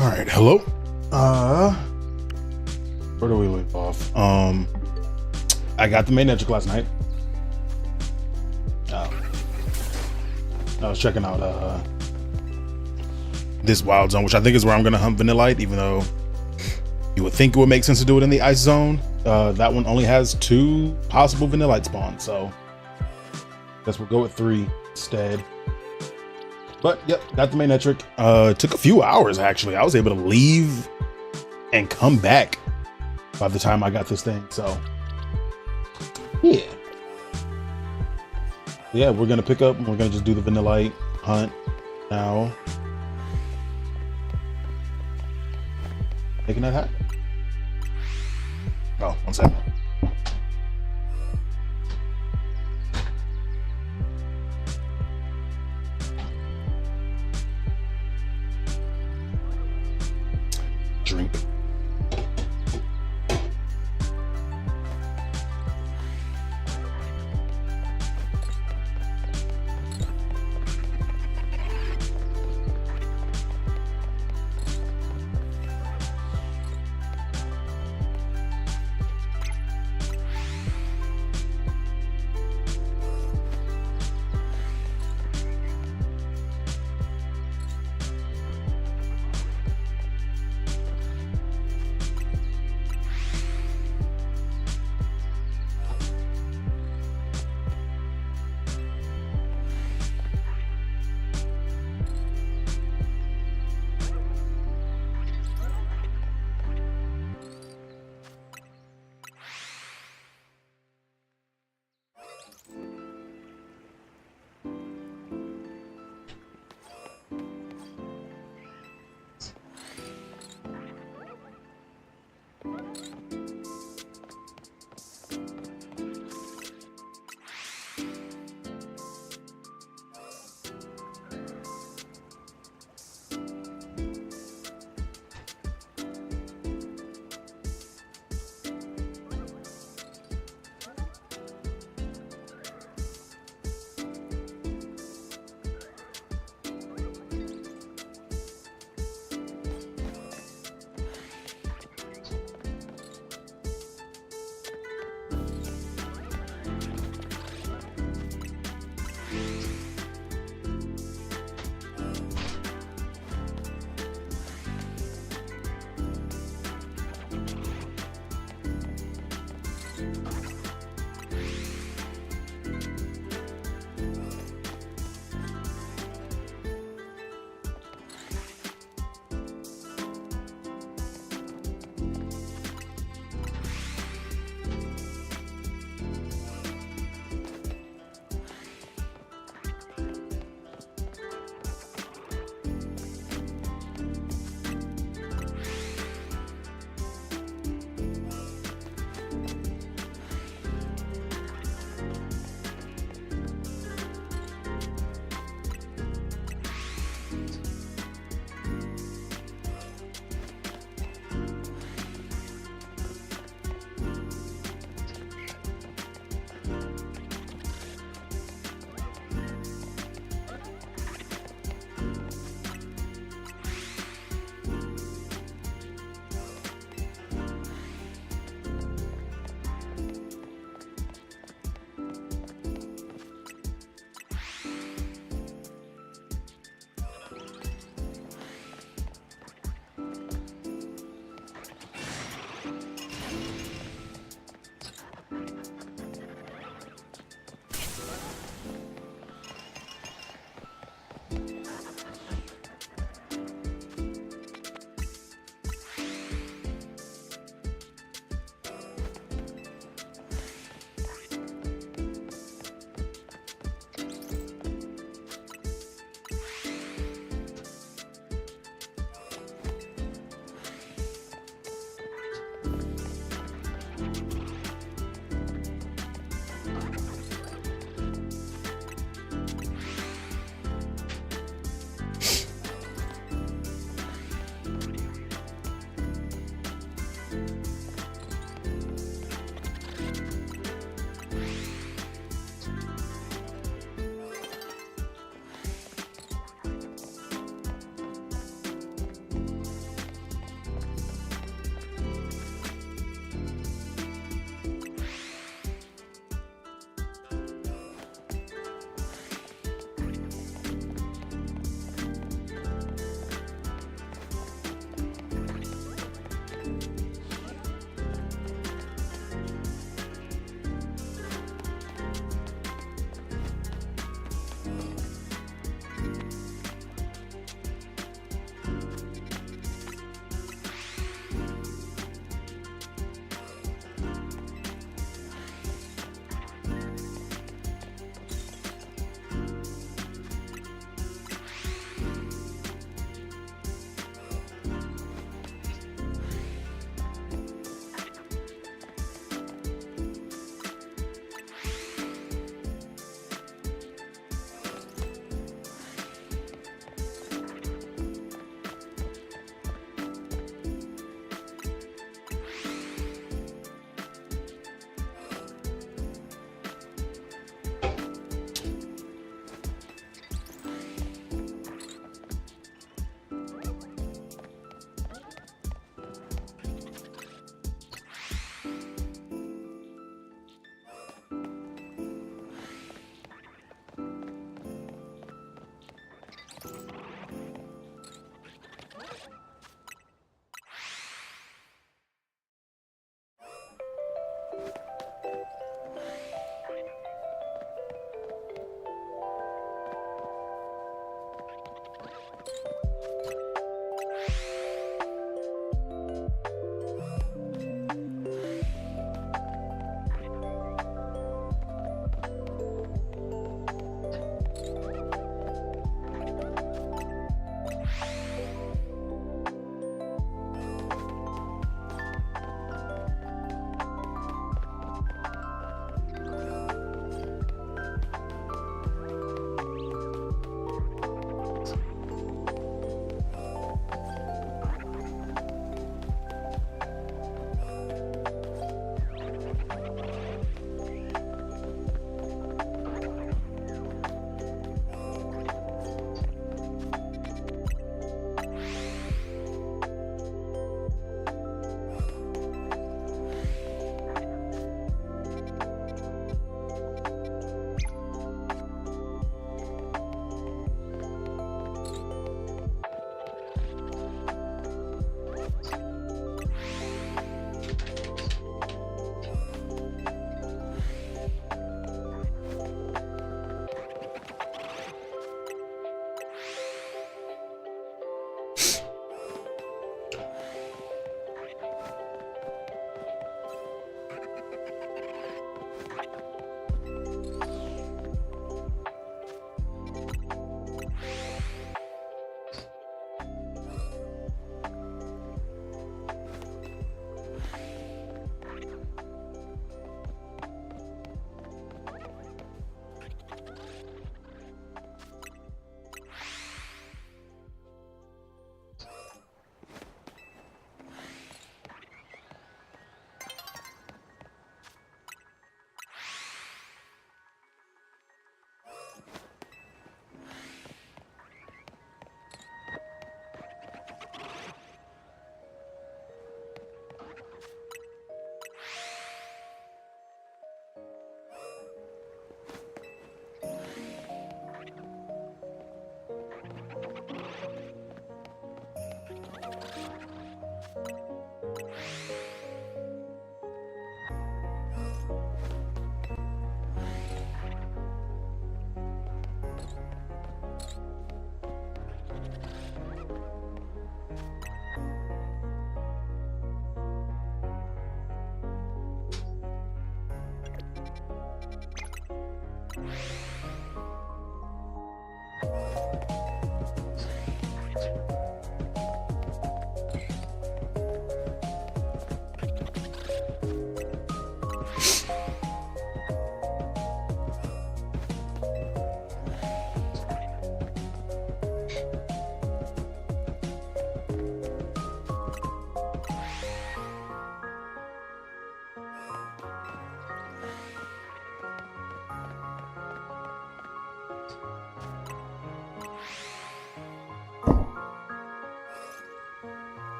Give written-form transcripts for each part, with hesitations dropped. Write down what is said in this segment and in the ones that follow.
All right, hello. Where do we leave off? I got the main entrance last night. I was checking out this wild zone, which I think is where I'm gonna hunt Vanillite, even though you would think it would make sense to do it in the ice zone. That one only has 2 possible Vanillite spawns, so I guess we'll go with 3 instead. But yep, got the main metric. Took a few hours actually. I was able to leave and come back by the time I got this thing. So yeah, we're gonna pick up and we're gonna just do the Vanillite hunt now. Making that happen. Oh, 1 second. Drink.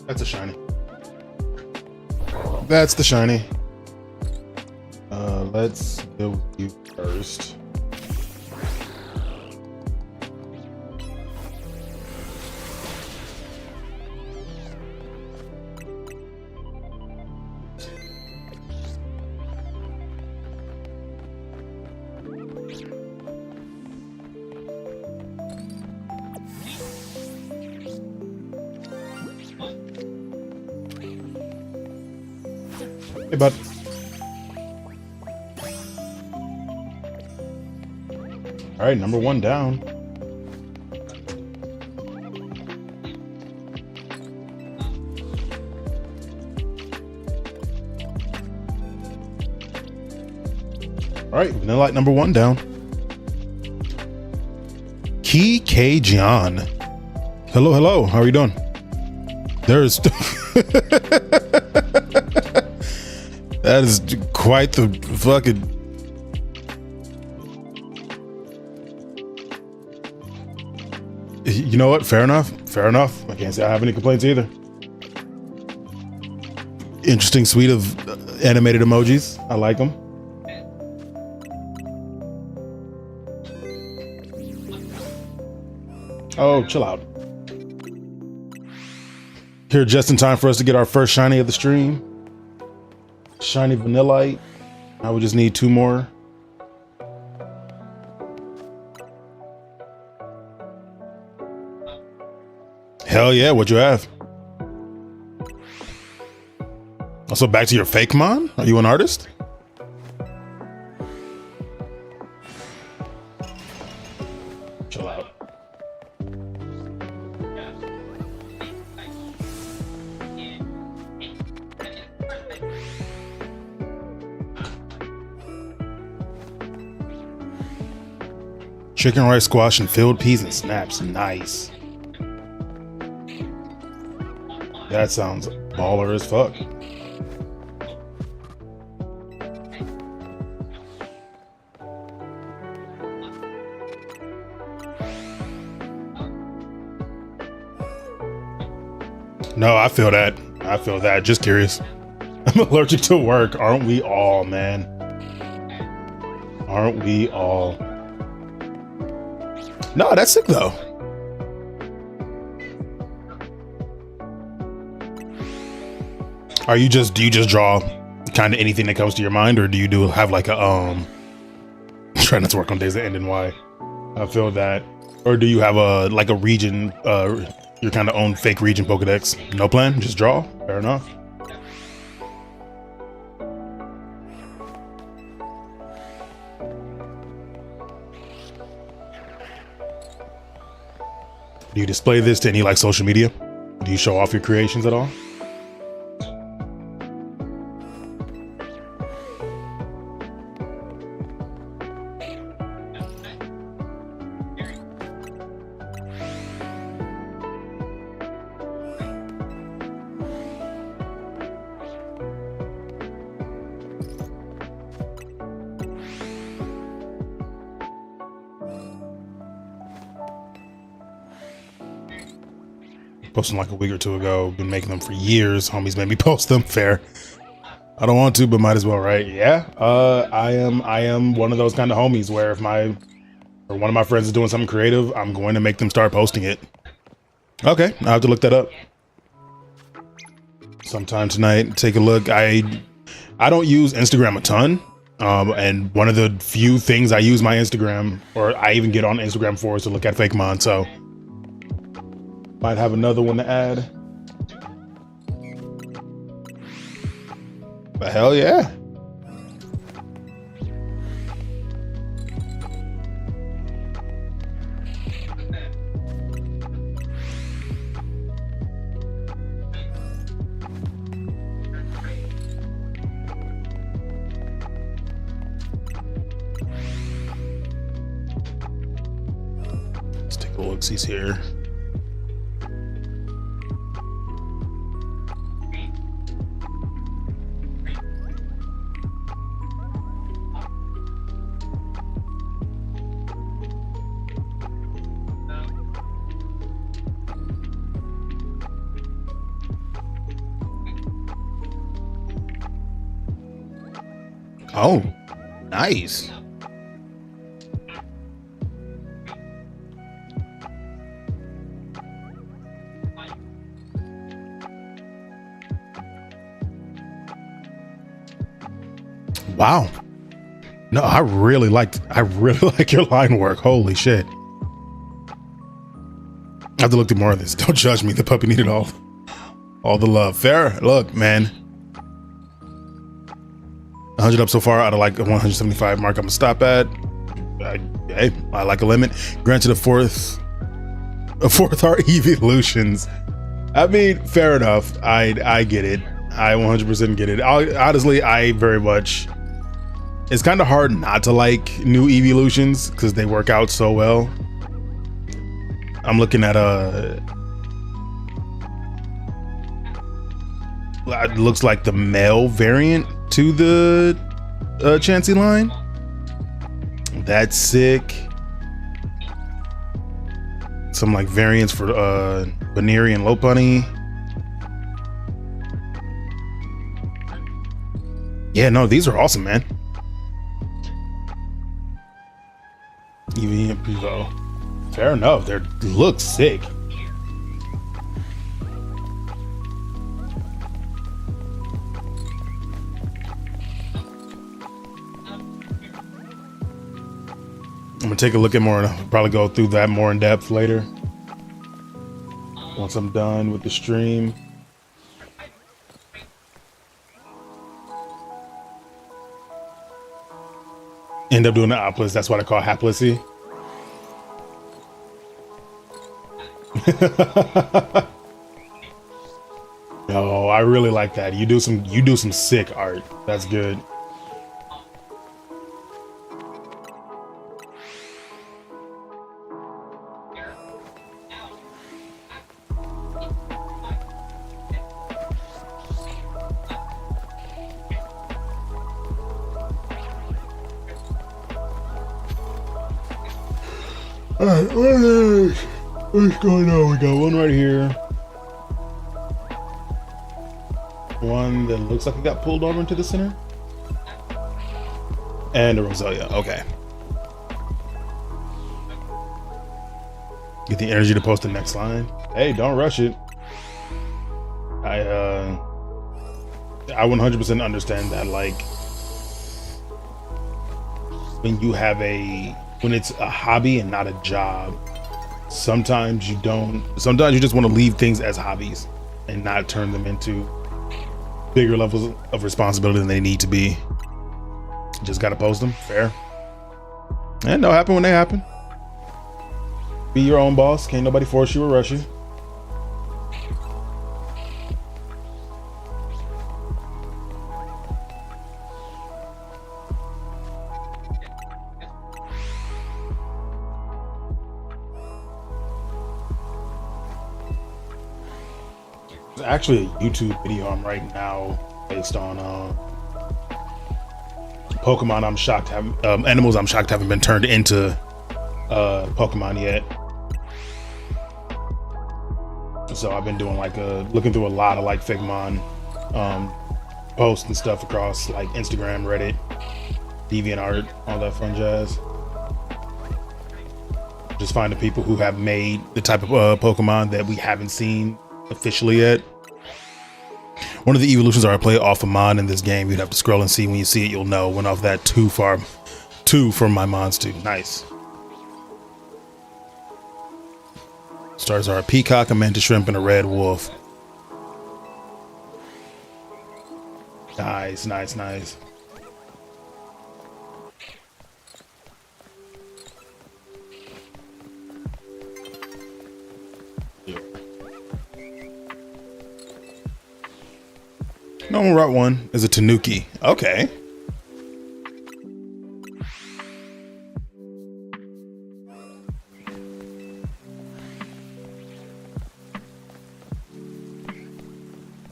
That's a shiny. That's the shiny. Let's go with you first. Hey, bud. All right, number one down. All right, Vanillite number one down. Key K Gian. Hello, hello. How are you doing? There's that is quite the fucking. You know what? Fair enough. Fair enough. I can't say I have any complaints either. Interesting suite of animated emojis. I like them. Oh, chill out. Here just in time for us to get our first shiny of the stream. Shiny Vanillite. Now we just need two more. Hell yeah, what you have? Also, back to your fake mon? Are you an artist? Chill out. Chicken rice squash and filled peas and snaps. Nice. That sounds baller as fuck. No, I feel that. I feel that. Just curious. I'm allergic to work. Aren't we all, man? Aren't we all? No, that's sick though. Do you just draw kind of anything that comes to your mind, or do you have like a try not to work on days that end in Y? I feel that. Or do you have a region, your kind of own fake region Pokedex? No plan, just draw. Fair enough. Do you display this to any social media? Do you show off your creations at all? Posting like a week or two ago. Been making them for years. Homies made me post them. Fair. I don't want to, but might as well, right? Yeah. I am one of those kind of homies where if one of my friends is doing something creative, I'm going to make them start posting it. Okay, I have to look that up sometime tonight. Take a look. I don't use Instagram a ton. And one of the few things I use my Instagram, or I even get on Instagram for, is to look at fake mon. So might have another one to add. But hell yeah. Let's take a look, see here. Oh, nice. Wow. No, I really like your line work. Holy shit. I have to look at more of this. Don't judge me. The puppy needed all the love. Fair. Look, man. 100 up so far out of like a 175 mark I'm gonna stop at. Hey, I like a limit. Granted, a fourth art evolutions. I mean, fair enough. I get it. I 100% get it. Honestly, I very much. It's kind of hard not to like new evolutions because they work out so well. I'm looking at it looks like the male variant to the Chansey line. That's sick. Some like variants for Baneri and Lopunny. Yeah, no, these are awesome, man. Eevee and Pivo. Fair enough. They look sick. I'm gonna take a look at more and I'll probably go through that more in depth later. Once I'm done with the stream. End up doing the Oplis. That's what I call Haplisy. No, I really like that. You do some sick art. That's good. All right, what's going on? We got one right here. One that looks like it got pulled over into the center. And a Roselia, okay. Get the energy to post the next line. Hey, don't rush it. I 100% understand that, like, when it's a hobby and not a job, sometimes you just want to leave things as hobbies and not turn them into bigger levels of responsibility than they need to be. Just gotta post them, fair. And they'll happen when they happen. Be your own boss, can't nobody force you or rush you. Actually a YouTube video I'm writing now based on Pokemon I'm shocked animals I'm shocked haven't been turned into Pokemon yet. So I've been doing like looking through a lot of like Figmon posts and stuff across like Instagram, Reddit, DeviantArt, all that fun jazz. Just finding people who have made the type of Pokemon that we haven't seen officially yet. One of the evolutions are I play off a mon in this game. You'd have to scroll and see. When you see it, you'll know. Went off that two from my mons too. Nice. Stars are a peacock, a mantis shrimp, and a red wolf. Nice, nice, nice. Normal route 1 is a Tanuki. Okay.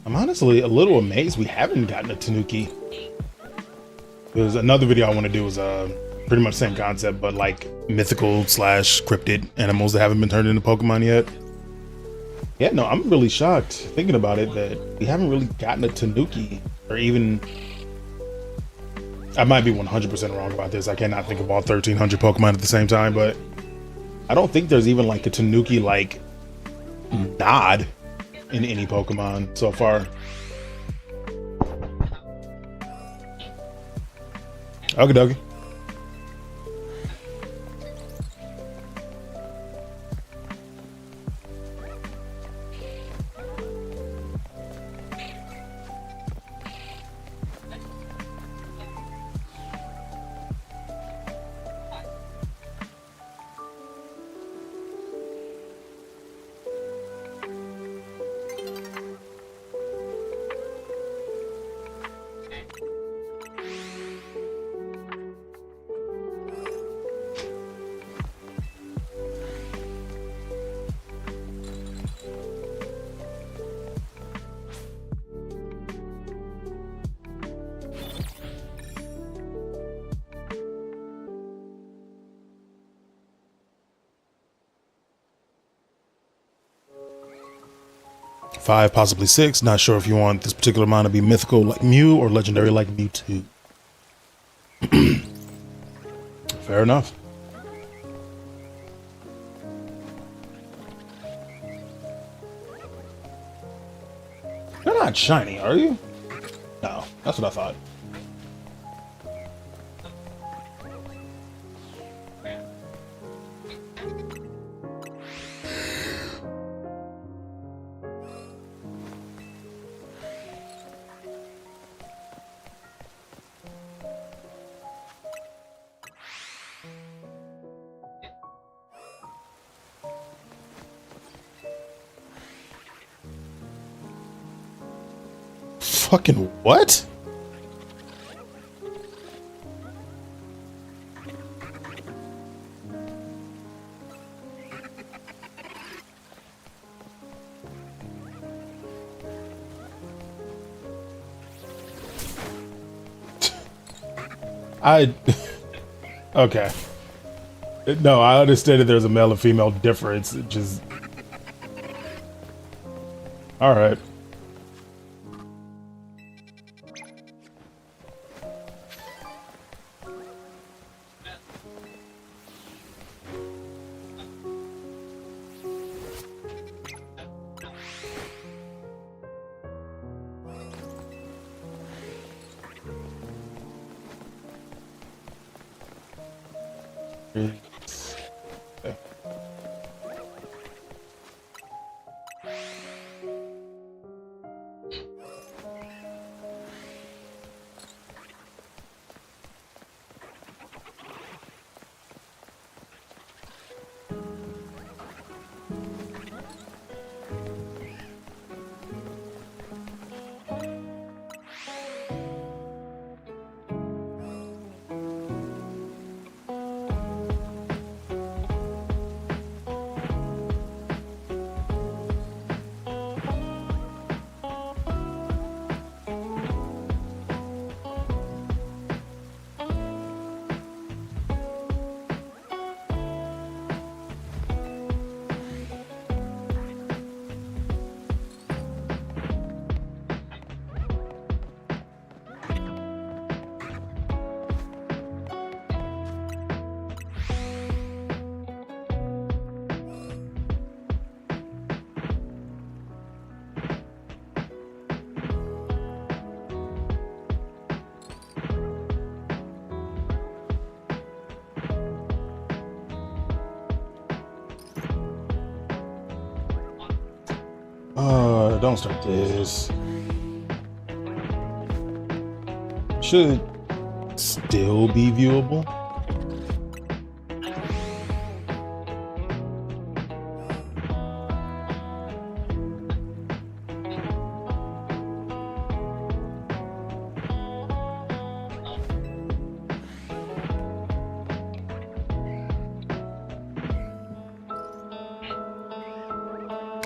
I'm honestly a little amazed we haven't gotten a Tanuki. There's another video I want to do is pretty much the same concept, but like mythical / cryptid animals that haven't been turned into Pokemon yet. Yeah, no, I'm really shocked thinking about it that we haven't really gotten a Tanuki, or even, I might be 100% wrong about this. I cannot think of all 1,300 Pokemon at the same time, but I don't think there's even like a Tanuki like nod in any Pokemon so far. Okie dokie. 5, possibly 6. Not sure if you want this particular amount to be mythical like Mew or legendary like Mewtwo. Fair enough. You're not shiny, are you? No, that's what I thought. Fucking what? Okay. No, I understand that there's a male and female difference. It just all right. Okay. Don't start this. Should still be viewable.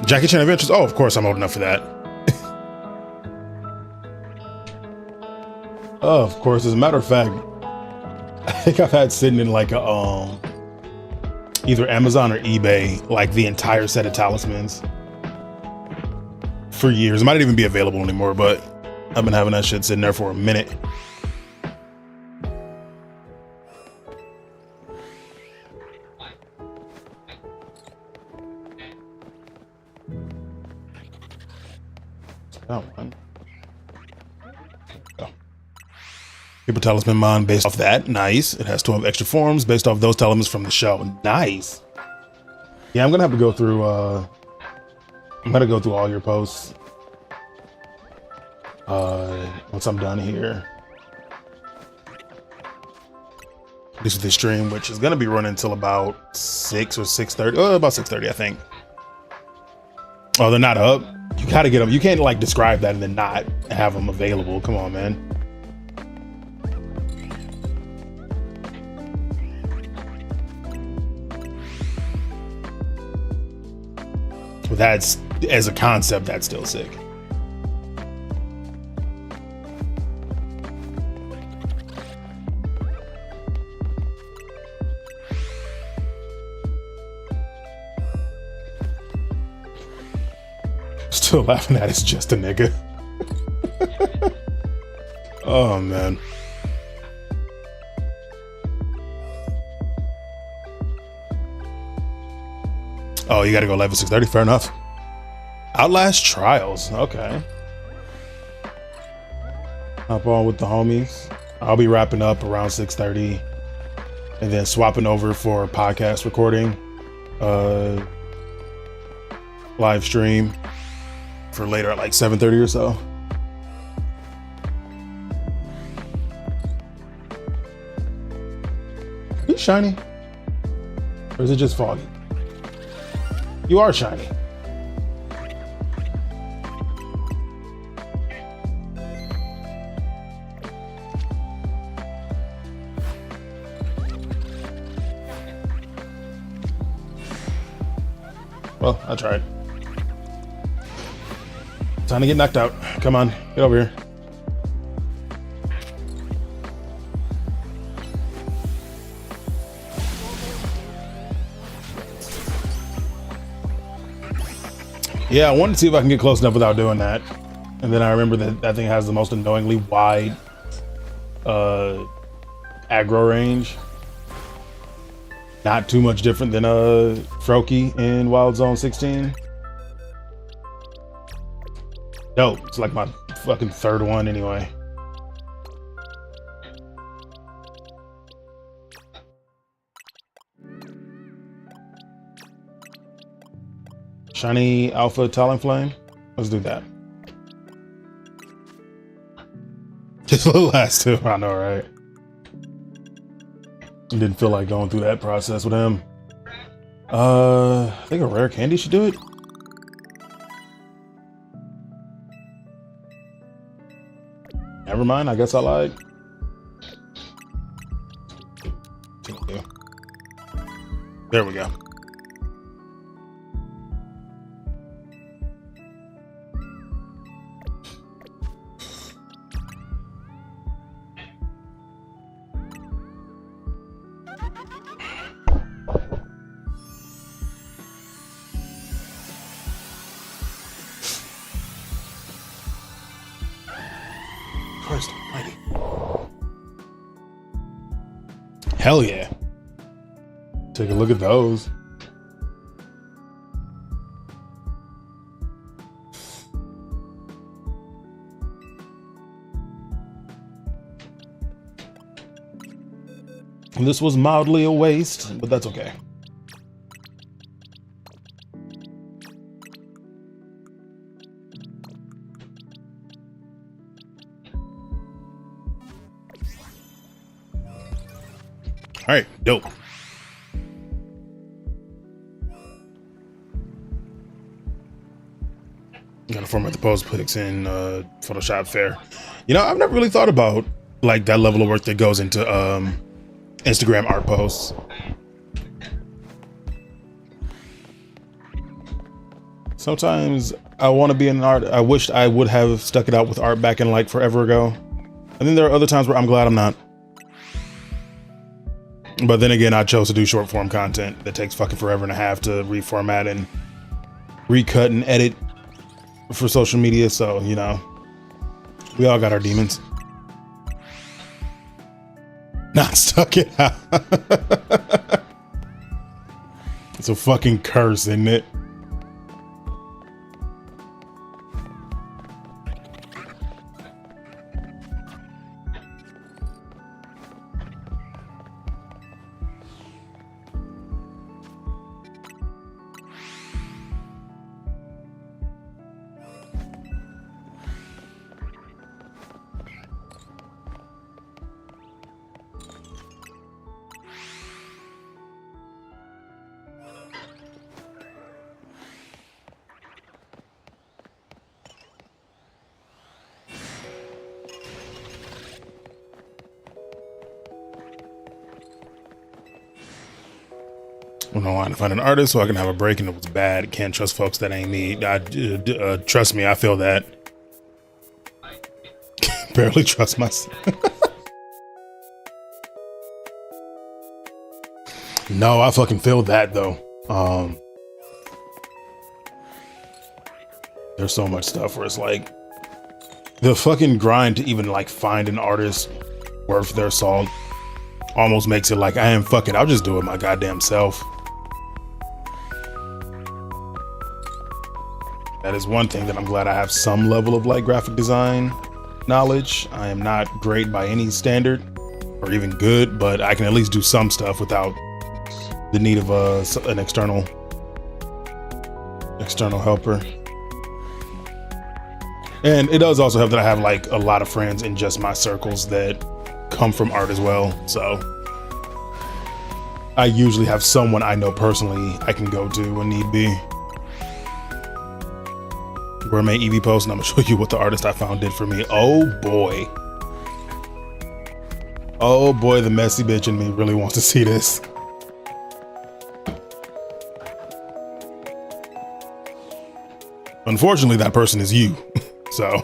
Jackie Chan Adventures. Oh, of course, I'm old enough for that. Oh, of course. As a matter of fact, I think I've had sitting in like a either Amazon or eBay like the entire set of talismans for years. It might not even be available anymore, but I've been having that shit sitting there for a minute. Oh, Paper Talisman Mon based off that. Nice. It has 12 extra forms based off those talismans from the show. Nice. Yeah, I'm gonna have to go through I'm gonna go through all your posts once I'm done here. This is the stream, which is gonna be running until about 6 or 6:30. Oh, about 6:30, I think. Oh, they're not up. You gotta get them. You can't like describe that and then not have them available. Come on, man. But that's, as a concept, that's still sick. Still laughing at it's just a nigga. Oh man. Oh, you gotta go level 630, fair enough. Outlast Trials, okay. Hop on with the homies. I'll be wrapping up around 6:30 and then swapping over for podcast recording, live stream for later at like 7:30 or so. Are you shiny? Or is it just foggy? You are shiny. Well, I tried. Time to get knocked out. Come on, get over here. Yeah, I wanted to see if I can get close enough without doing that. And then I remember that that thing has the most annoyingly wide aggro range. Not too much different than Froakie in Wild Zone 16. Dope. It's like my fucking third one anyway. Shiny Alpha Talonflame. Let's do that. Just the last two. I know, right? Didn't feel like going through that process with him. I think a rare candy should do it. Never mind, I guess I lied. There we go. Christ almighty. Hell yeah. Take a look at those. And this was mildly a waste, but that's okay. All right, dope. Gotta format the post pics in Photoshop Fair. You know, I've never really thought about like that level of work that goes into Instagram art posts. Sometimes I want to be in art. I wished I would have stuck it out with art back in like forever ago. And then there are other times where I'm glad I'm not. But then again, I chose to do short form content that takes fucking forever and a half to reformat and recut and edit for social media. So, you know, we all got our demons. Not stuck it out. It's a fucking curse, isn't it? I'm online to find an artist so I can have a break, and it was bad. Can't trust folks that ain't me. Trust me, I feel that. Barely trust myself. No, I fucking feel that though. There's so much stuff where it's like the fucking grind to even like find an artist worth their salt almost makes it like I am fucking, I'll just do it my goddamn self. That is one thing that I'm glad I have some level of like graphic design knowledge. I am not great by any standard or even good, but I can at least do some stuff without the need of an external helper. And it does also help that I have like a lot of friends in just my circles that come from art as well. So I usually have someone I know personally I can go to when need be. Gourmet Eevee post, and I'm gonna show you what the artist I found did for me. Oh boy. Oh boy, the messy bitch in me really wants to see this. Unfortunately, that person is you. So.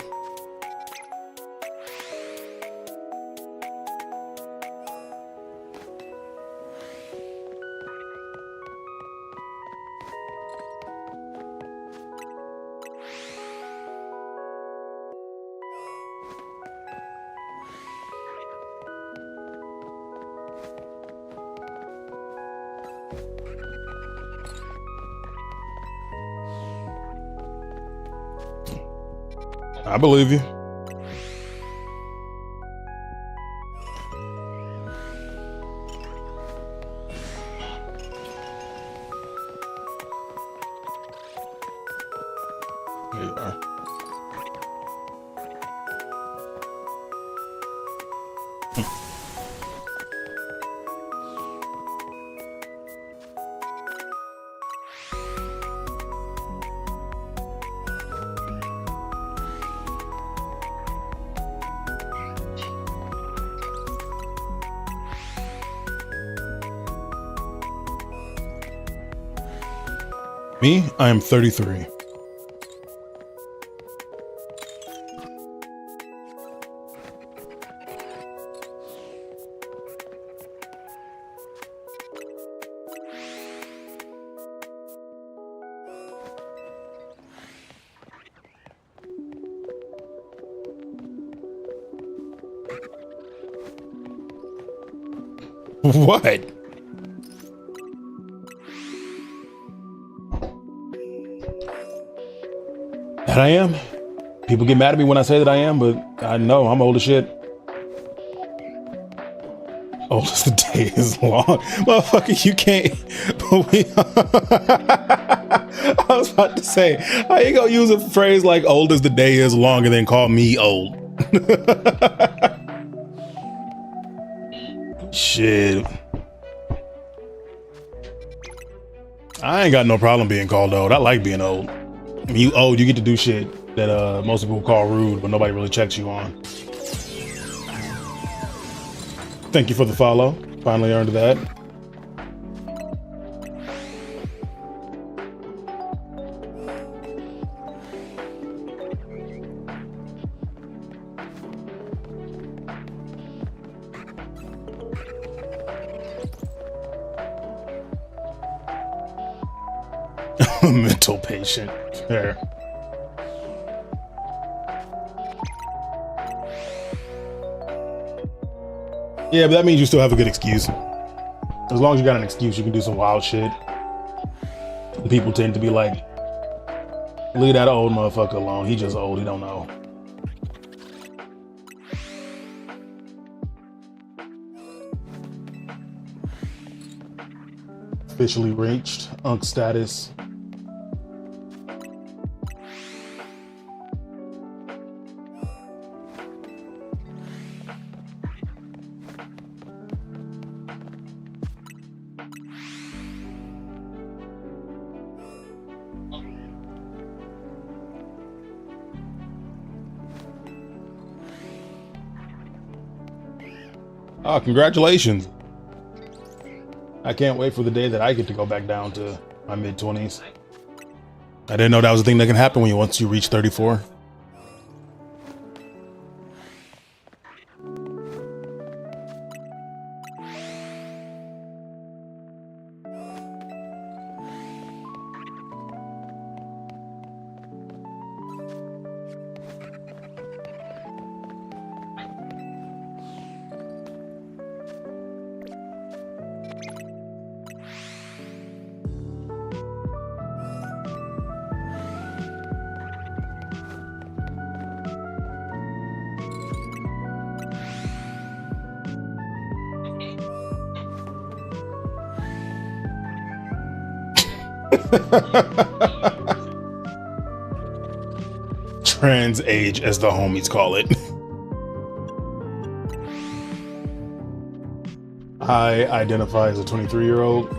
I believe you. Here you are. Me, I am 33. What? That I am. People get mad at me when I say that I am, but I know I'm old as shit. Old as the day is long. Motherfucker, you can't. I was about to say, how you gonna use a phrase like old as the day is long and then call me old? Shit. I ain't got no problem being called old. I like being old. I mean, you old, you get to do shit that most people call rude, but nobody really checks you on. Thank you for the follow. Finally earned that. Mental patient. Fair. Yeah, but that means you still have a good excuse. As long as you got an excuse, you can do some wild shit. And people tend to be like, leave that old motherfucker alone. He just old, he don't know. Officially reached Unk status. Oh, congratulations. I can't wait for the day that I get to go back down to my mid-20s. I didn't know that was a thing that can happen when once you reach 34. Trans age, as the homies call it. I identify as a 23-year-old.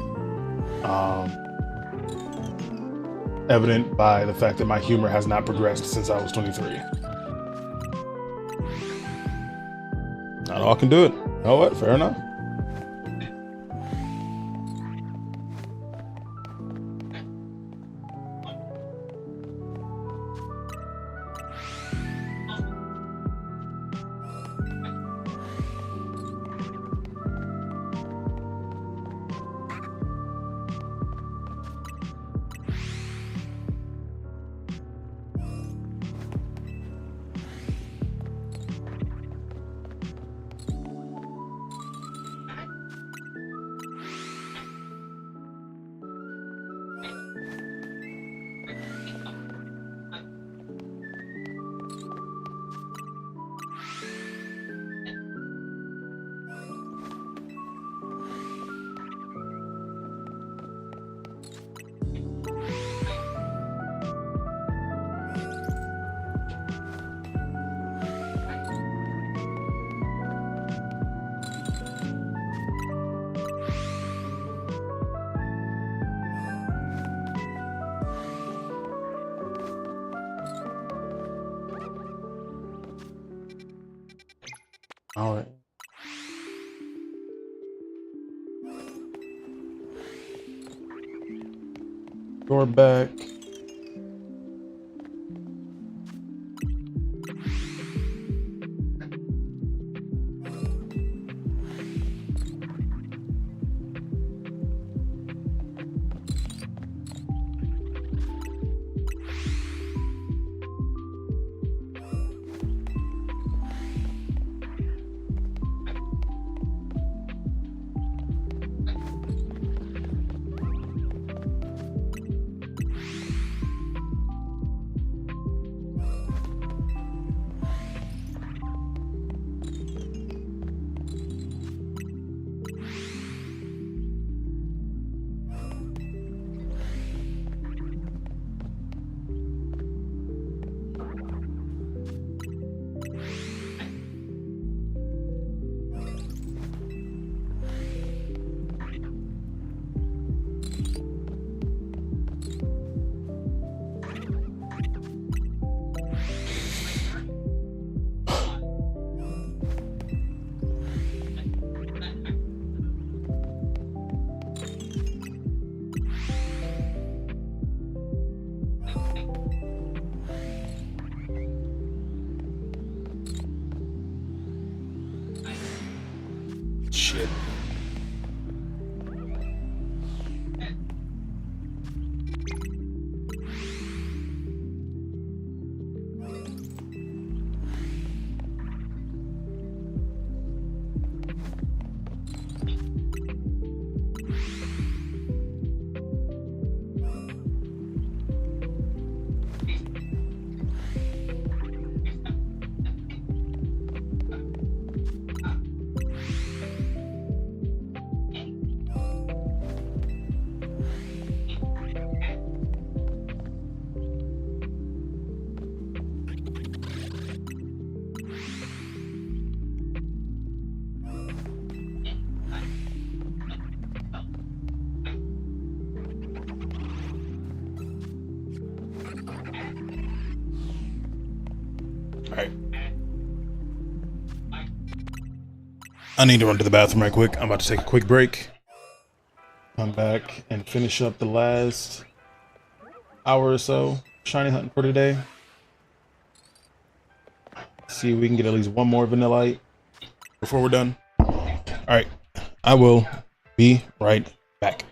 Evident by the fact that my humor has not progressed since I was 23. Not all can do it. You know what? Fair enough. All right. Door back. Shit. All right. I need to run to the bathroom right quick. I'm about to take a quick break. Come back and finish up the last hour or so shiny hunting for today. See if we can get at least one more Vanillite before we're done. All right. I will be right back.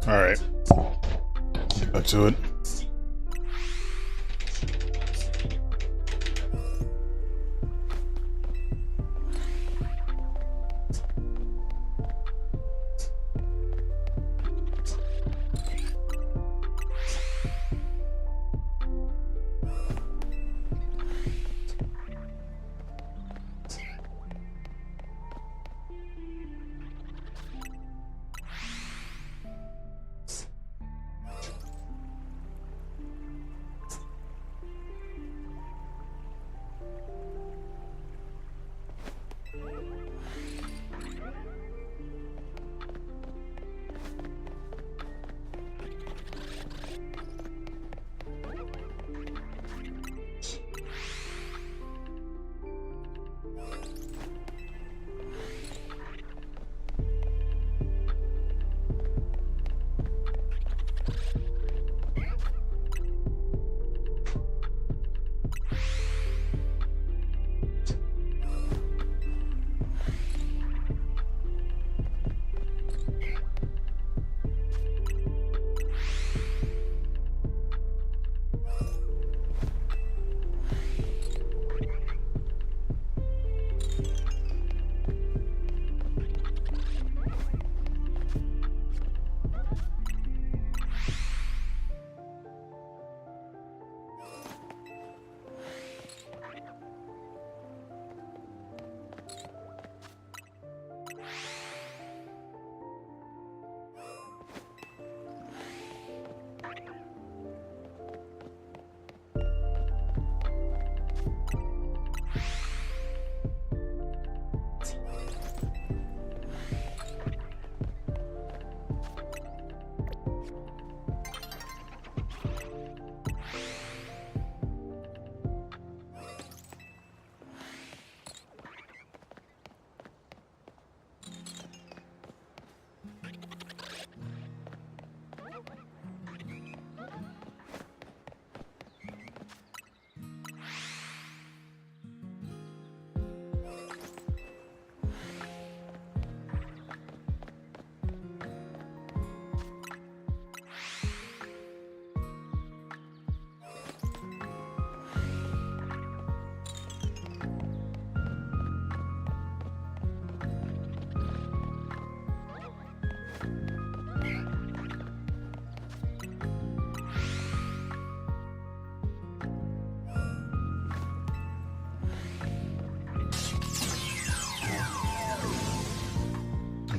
All right, get back to it.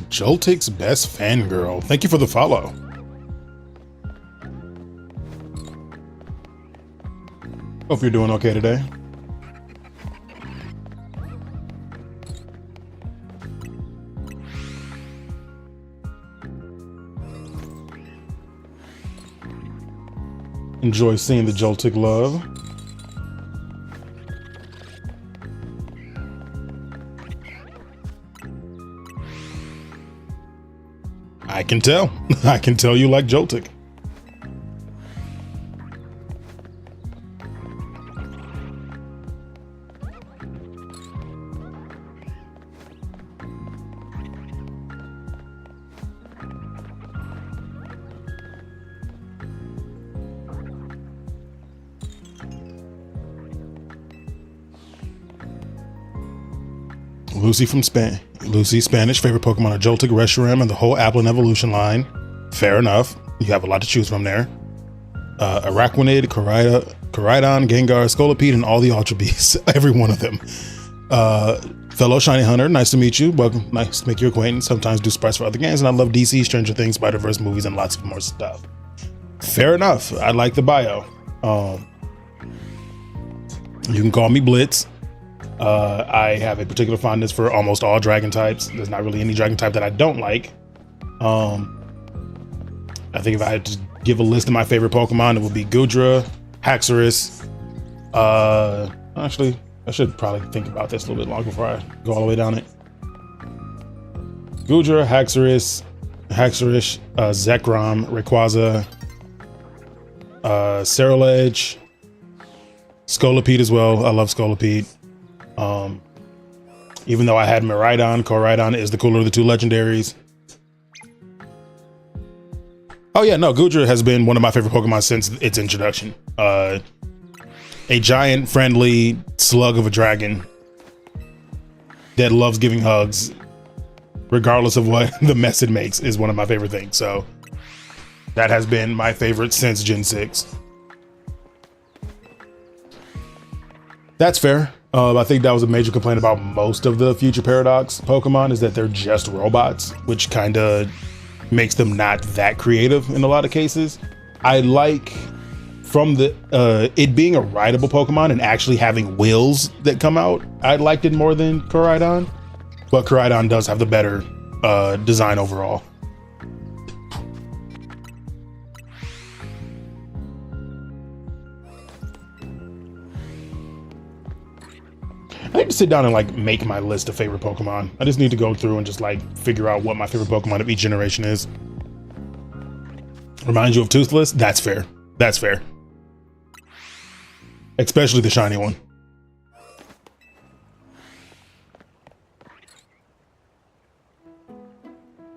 Joltik's best fangirl. Thank you for the follow. Hope you're doing okay today. Enjoy seeing the Joltik love. I can tell. I can tell you like Joltik. Lucy Spanish favorite Pokemon are Joltik, Reshiram, and the whole Applin evolution line. Fair enough. You have a lot to choose from there. Araquanid, Koraidon, Gengar, Scolipede, and all the Ultra Beasts. Every one of them. Fellow Shiny Hunter, nice to meet you. Welcome. Nice to make your acquaintance. Sometimes do sprites for other games, and I love DC, Stranger Things, Spider-Verse movies, and lots of more stuff. Fair enough. I like the bio. You can call me Blitz. I have a particular fondness for almost all dragon types. There's not really any dragon type that I don't like. I think if I had to give a list of my favorite Pokemon, it would be Goodra, Haxorus. Actually, I should probably think about this a little bit longer before I go all the way down it. Goodra, Haxorus, Zekrom, Rayquaza, Cerulege, Scolipede as well. I love Scolipede. Even though I had Miraidon, Koraidon is the cooler of the two legendaries. Oh yeah, no, Goodra has been one of my favorite Pokemon since its introduction. A giant, friendly slug of a dragon that loves giving hugs, regardless of what the mess it makes, is one of my favorite things. So that has been my favorite since Gen 6. That's fair. I think that was a major complaint about most of the Future Paradox Pokemon, is that they're just robots, which kind of makes them not that creative in a lot of cases. I like, from the it being a rideable Pokemon and actually having wheels that come out, I liked it more than Koraidon, but Koraidon does have the better design overall. I need to sit down and like make my list of favorite Pokemon. I just need to go through and just like figure out what my favorite Pokemon of each generation is. Reminds you of Toothless? That's fair. That's fair. Especially the shiny one.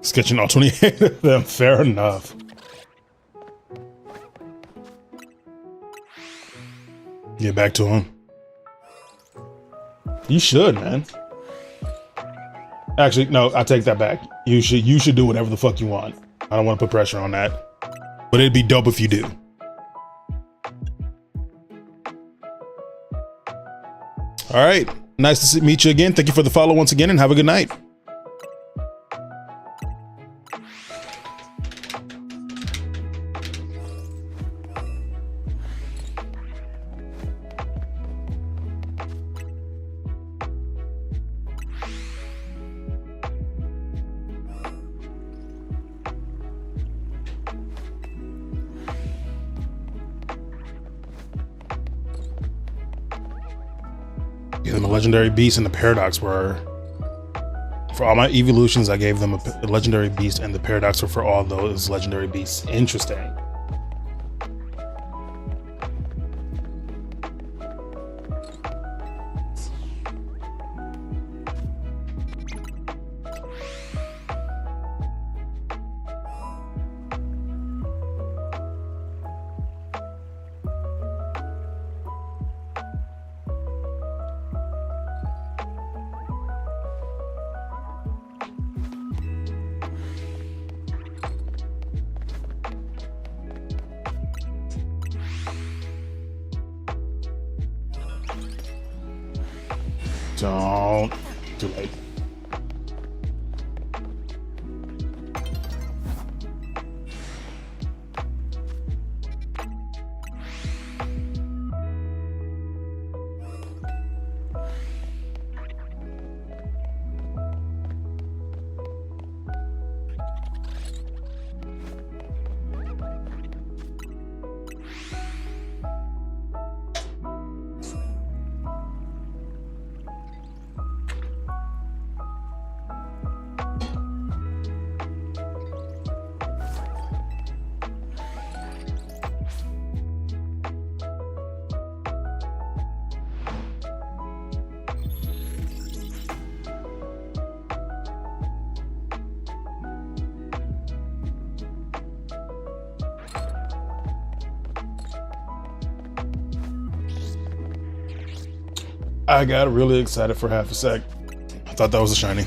Sketching all 28 of them. Fair enough. Get back to him. You should, man. Actually, no, I take that back. You should do whatever the fuck you want. I don't want to put pressure on that, but it'd be dope if you do. All right. Nice to meet you again. Thank you for the follow once again, and have a good night. Gave them a legendary beast, and the paradox were for all my evolutions. I gave them a legendary beast, and the paradox were for all those legendary beasts. Interesting. Don't. Too late. I got really excited for half a sec. I thought that was a shiny.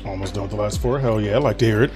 Almost done with the last 4. Hell yeah, I like to hear it.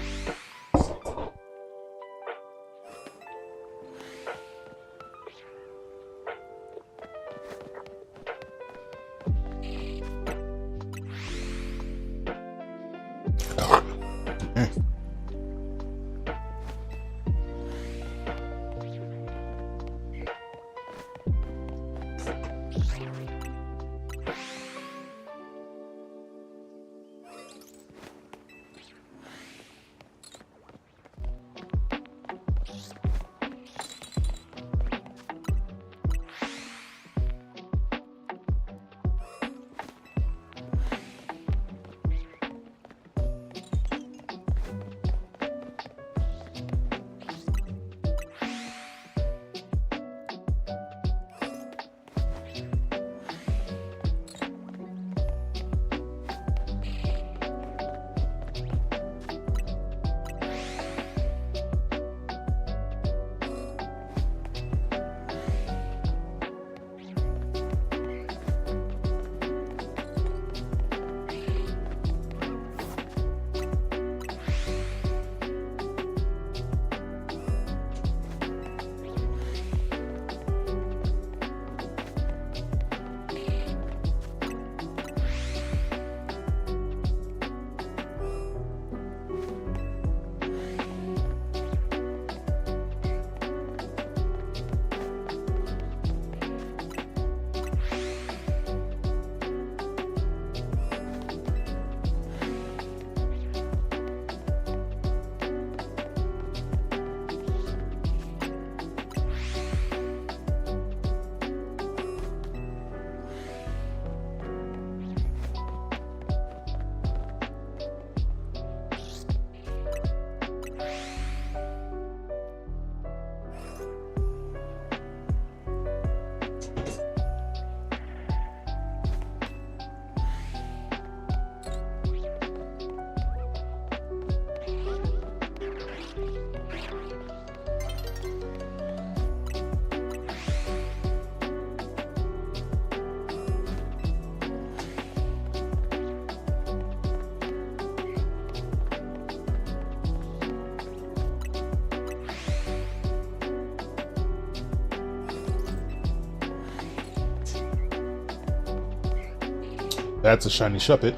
That's a shiny Shuppet.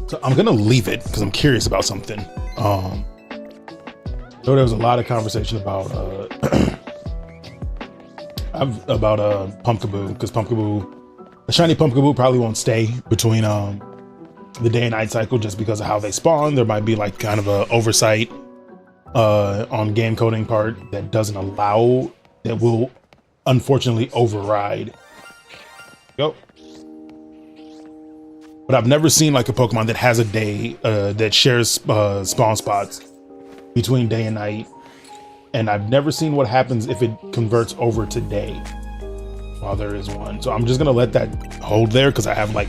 So I'm gonna leave it because I'm curious about something. So there was a lot of conversation about Pumpkaboo, because the shiny Pumpkaboo probably won't stay between the day and night cycle just because of how they spawn. There might be like kind of a oversight on game coding part that doesn't allow, that will unfortunately override. Go. But I've never seen like a Pokemon that has a day that shares spawn spots between day and night, and I've never seen what happens if it converts over to day while there is one. So I'm just gonna let that hold there because I have like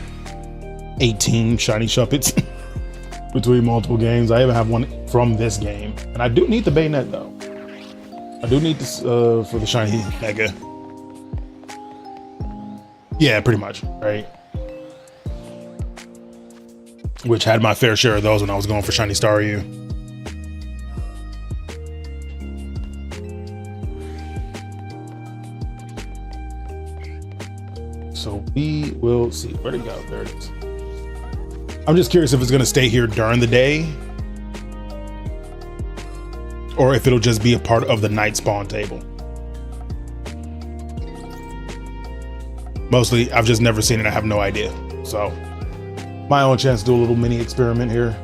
18 shiny Shuppets between multiple games. I even have one from this game, and I do need the Bayonet though. I do need this for the shiny Mega. Yeah, pretty much, right? Which had my fair share of those when I was going for shiny Staryu. So we We'll see. Where'd it go? There it is. I'm just curious if it's gonna stay here during the day, or if it'll just be a part of the night spawn table. Mostly, I've just never seen it. I have no idea. So, my own chance to do a little mini experiment here.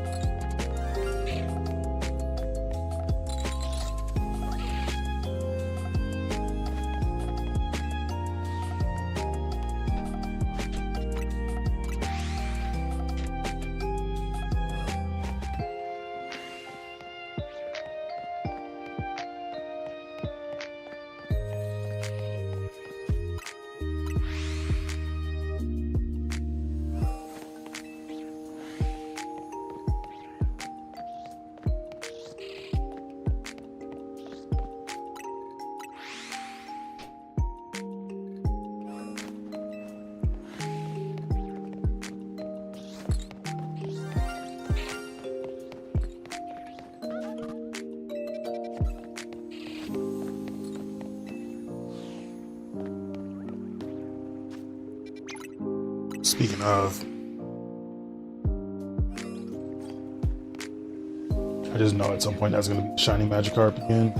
Speaking of, I just know at some point that's going to be shiny Magikarp again.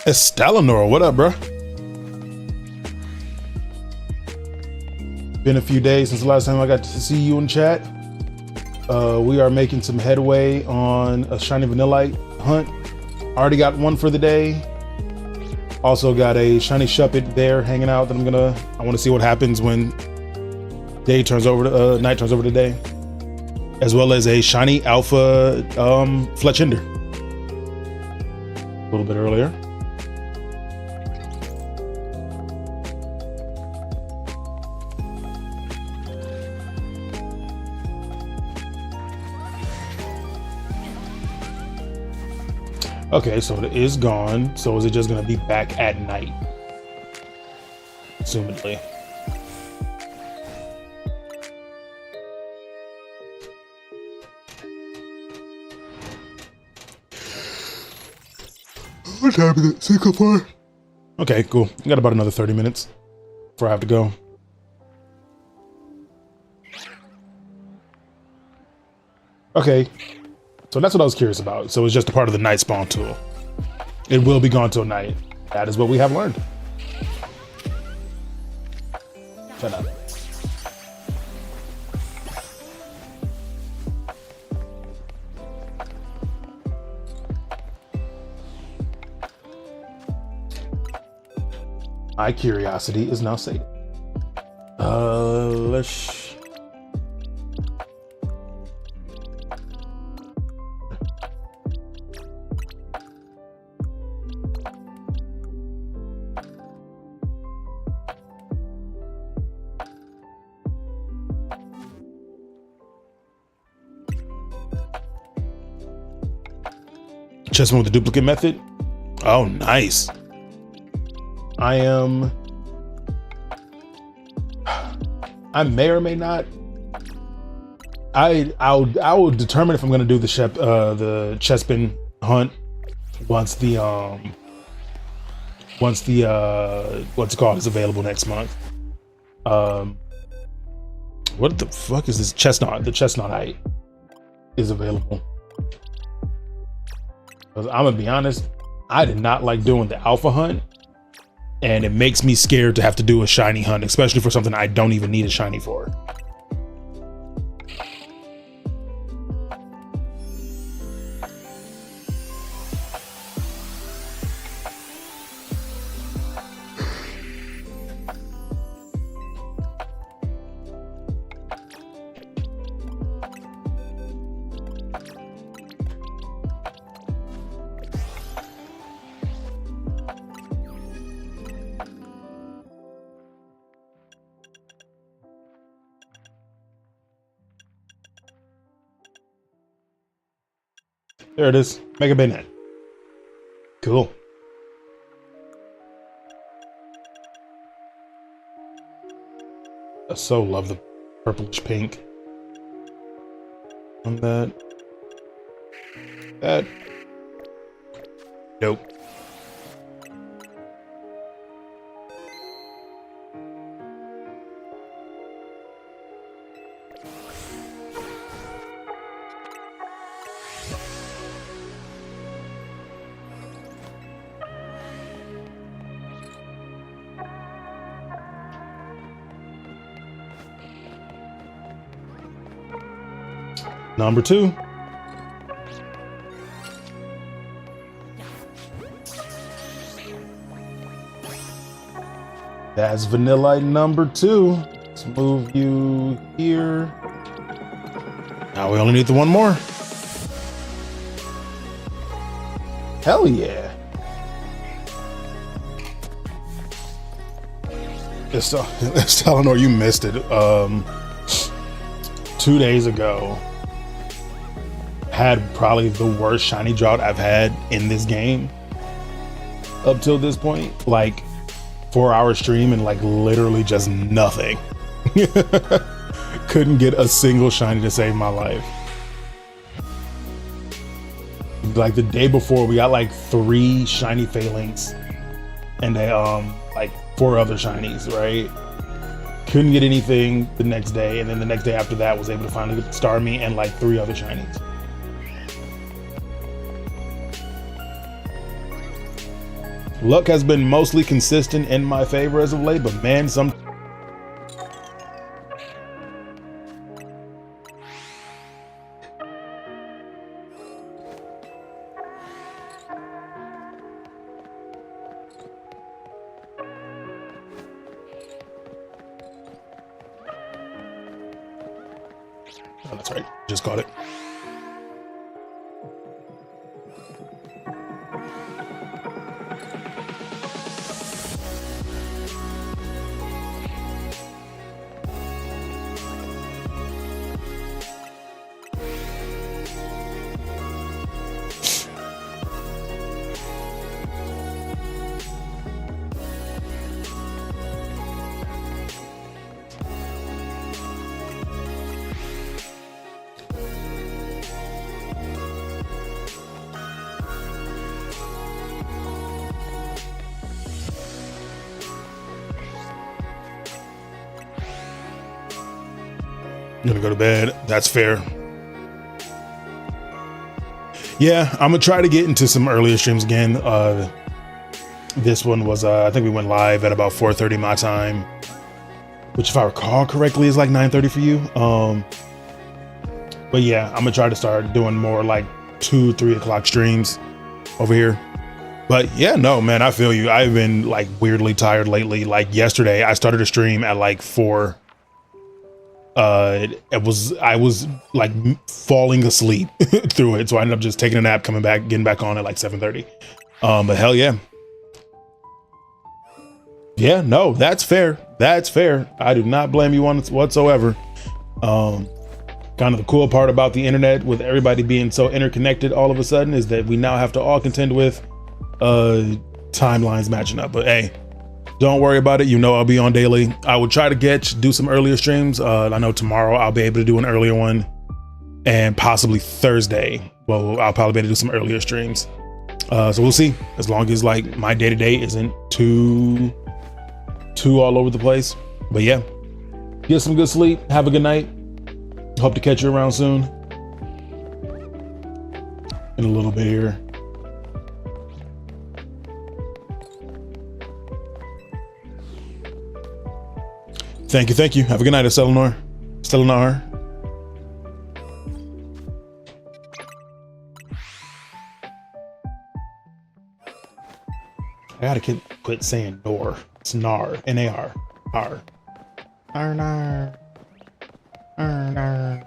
Estelanor, what up, bro? Been a few days since the last time I got to see you in chat. We are making some headway on a shiny Vanillite hunt. Already got one for the day. Also got a shiny Shuppet there hanging out that I want to see what happens when day turns over to night turns over to day. As well as a shiny Alpha Fletchinder. A little bit earlier. Okay, so it is gone. So is it just going to be back at night? Assumedly. What time is it? 6:04? Okay, cool. I got about another 30 minutes before I have to go. Okay. So that's what I was curious about. So it's just a part of the night spawn tool. It will be gone till night. That is what we have learned. Shut up. My curiosity is now sated. Let's... Chessman with the duplicate method. Oh, nice. I may or may not. I will determine if I'm going to do the Chespin hunt once the what's it called is available next month. What the fuck is this chestnut? The chestnut height is available. Because I'm gonna be honest, I did not like doing the alpha hunt, and it makes me scared to have to do a shiny hunt, especially for something I don't even need a shiny for. There it is. Mega Baynet. Cool. I so love the purplish pink on that. That Nope. Number 2. That's Vanillite number 2. Let's move you here. Now we only need the one more. Hell yeah. It's Eleanor, you missed it. 2 days ago, had probably the worst shiny drought I've had in this game up till this point. Like 4-hour stream and like literally just nothing. Couldn't get a single shiny to save my life. Like the day before, we got like 3 shiny Phalanx and like 4 other shinies, right? Couldn't get anything the next day, and then the next day after that was able to finally get Starmie and like 3 other shinies. Luck has been mostly consistent in my favor as of late, but man, some oh, that's right. Just caught it. I'm gonna go to bed. That's fair. Yeah, I'm gonna try to get into some earlier streams again. This one was, I think we went live at about 4:30 my time, which if I recall correctly is like 9:30 for you. But yeah, I'm gonna try to start doing more like 2-3 o'clock streams over here. But yeah, no, man, I feel you. I've been like weirdly tired lately. Like yesterday, I started a stream at like 4. I was like falling asleep through it, so I ended up just taking a nap, coming back, getting back on at like 7:30. But hell yeah, no, that's fair. That's fair. I do not blame you on whatsoever. Kind of the cool part about the internet, with everybody being so interconnected all of a sudden, is that we now have to all contend with timelines matching up. But hey, don't worry about it. You know, I'll be on daily. I will try to do some earlier streams. I know tomorrow I'll be able to do an earlier one, and possibly Thursday. Well, I'll probably be able to do some earlier streams. So we'll see. As long as like my day-to-day isn't too all over the place. But yeah, get some good sleep. Have a good night. Hope to catch you around soon. In a little bit here. Thank you. Have a good night, Eleanor. I gotta quit saying Nor. It's Nar. N-A-R. R. Nar. Nar.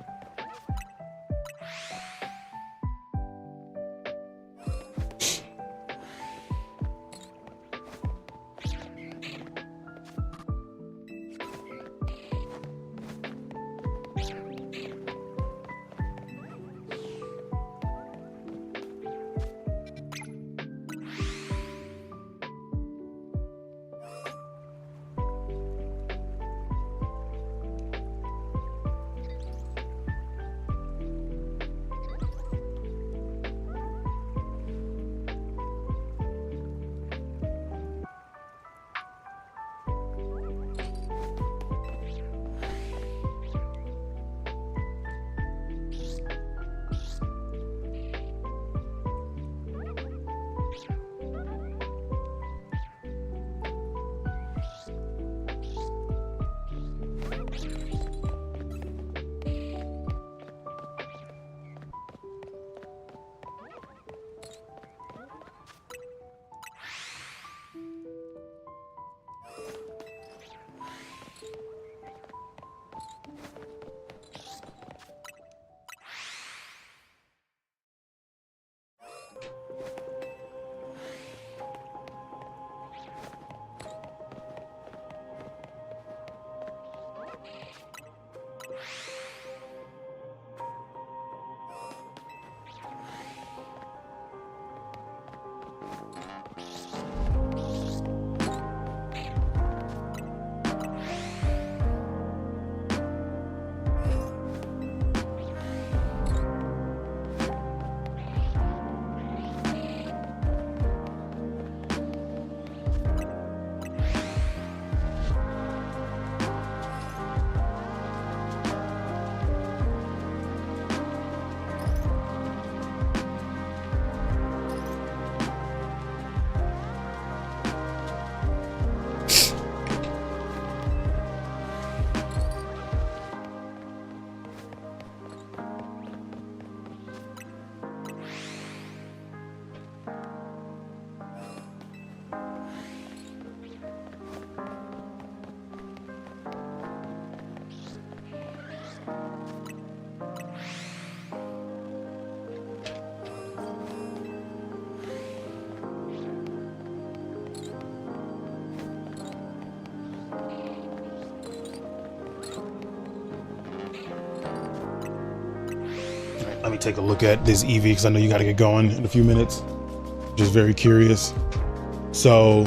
Let me take a look at this EV because I know you got to get going in a few minutes. Just very curious. So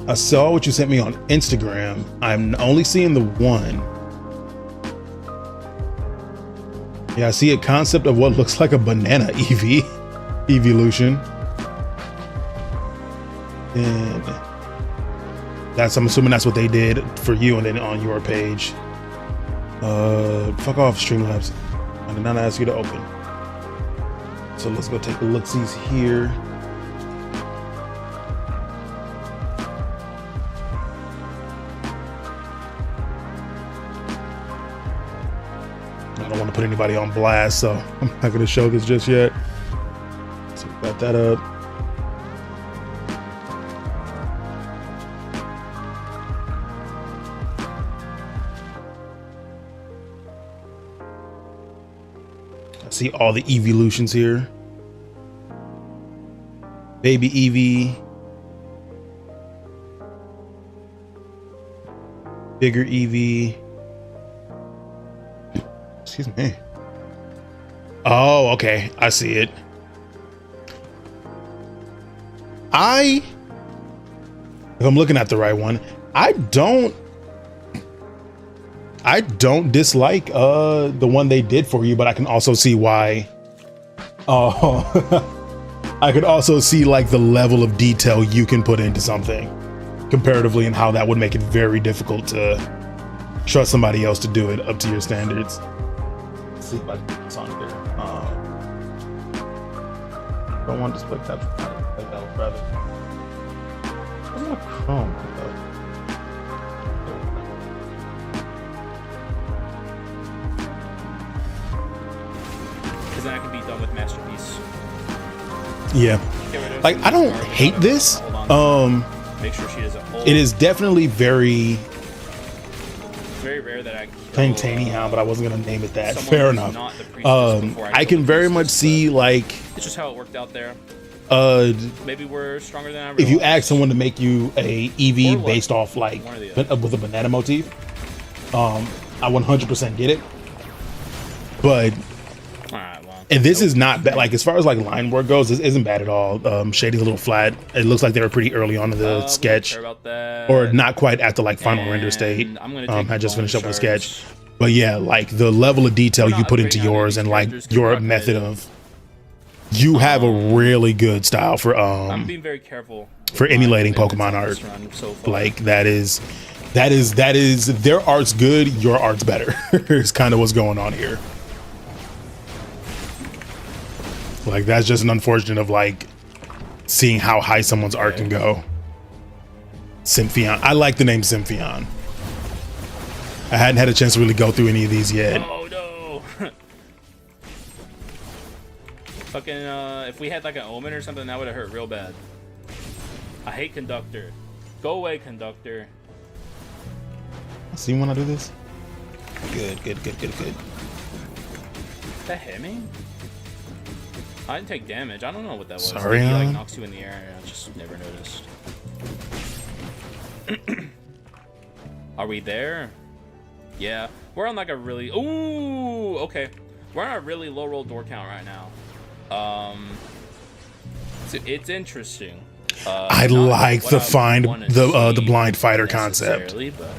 I saw what you sent me on Instagram. I'm only seeing the one. Yeah, I see a concept of what looks like a banana EV, evolution. And that's, I'm assuming that's what they did for you and then on your page. Fuck off, Streamlabs. I did not ask you to open. So let's go take a look-sees here. I don't want to put anybody on blast, so I'm not going to show this just yet. So we got that up. See all the evolutions here. Baby Eevee, bigger Eevee. Excuse me. Oh, okay, I see it. If I'm looking at the right one, I don't dislike the one they did for you, but I can also see why. I could also see like the level of detail you can put into something comparatively and how that would make it very difficult to trust somebody else to do it up to your standards. Let's see if I can put this on here. Don't want display tabs like that would rather. Where's my Chrome? Then I can be done with Masterpiece. Yeah, like I don't hate this. Make sure she doesn't hold. It is definitely very rare that I playing Tanyhound, but I wasn't gonna name it that. Fair enough. I can very much see like it's just how it worked out there. Maybe we're stronger than I realized. If you ask someone to make you a EV based off like with a banana motif, I 100% get it. But and this is not bad. Like as far as like line work goes, this isn't bad at all. Shady a little flat. It looks like they were pretty early on in the sketch, or not quite at the like final render state. I just finished up with the sketch, but yeah, like the level of detail you put into yours and like your method of, you have a really good style for I'm being very careful for emulating Pokemon art. Like that is their art's good, your art's better. It's kind of what's going on here. Like that's just an unfortunate of like seeing how high someone's art can go. Symphion. I like the name Symphion. I hadn't had a chance to really go through any of these yet. Oh no. Fucking if we had like an Omen or something, that would have hurt real bad. I hate Conductor. Go away, Conductor. See when I do this? Good. That hit me? I didn't take damage. I don't know what that was. Sorry, he like knocks you in the air. I just never noticed. Are we there? Yeah, we're on like a really. Ooh, okay. We're on a really low roll door count right now. So it's interesting. I like the the blind fighter concept. But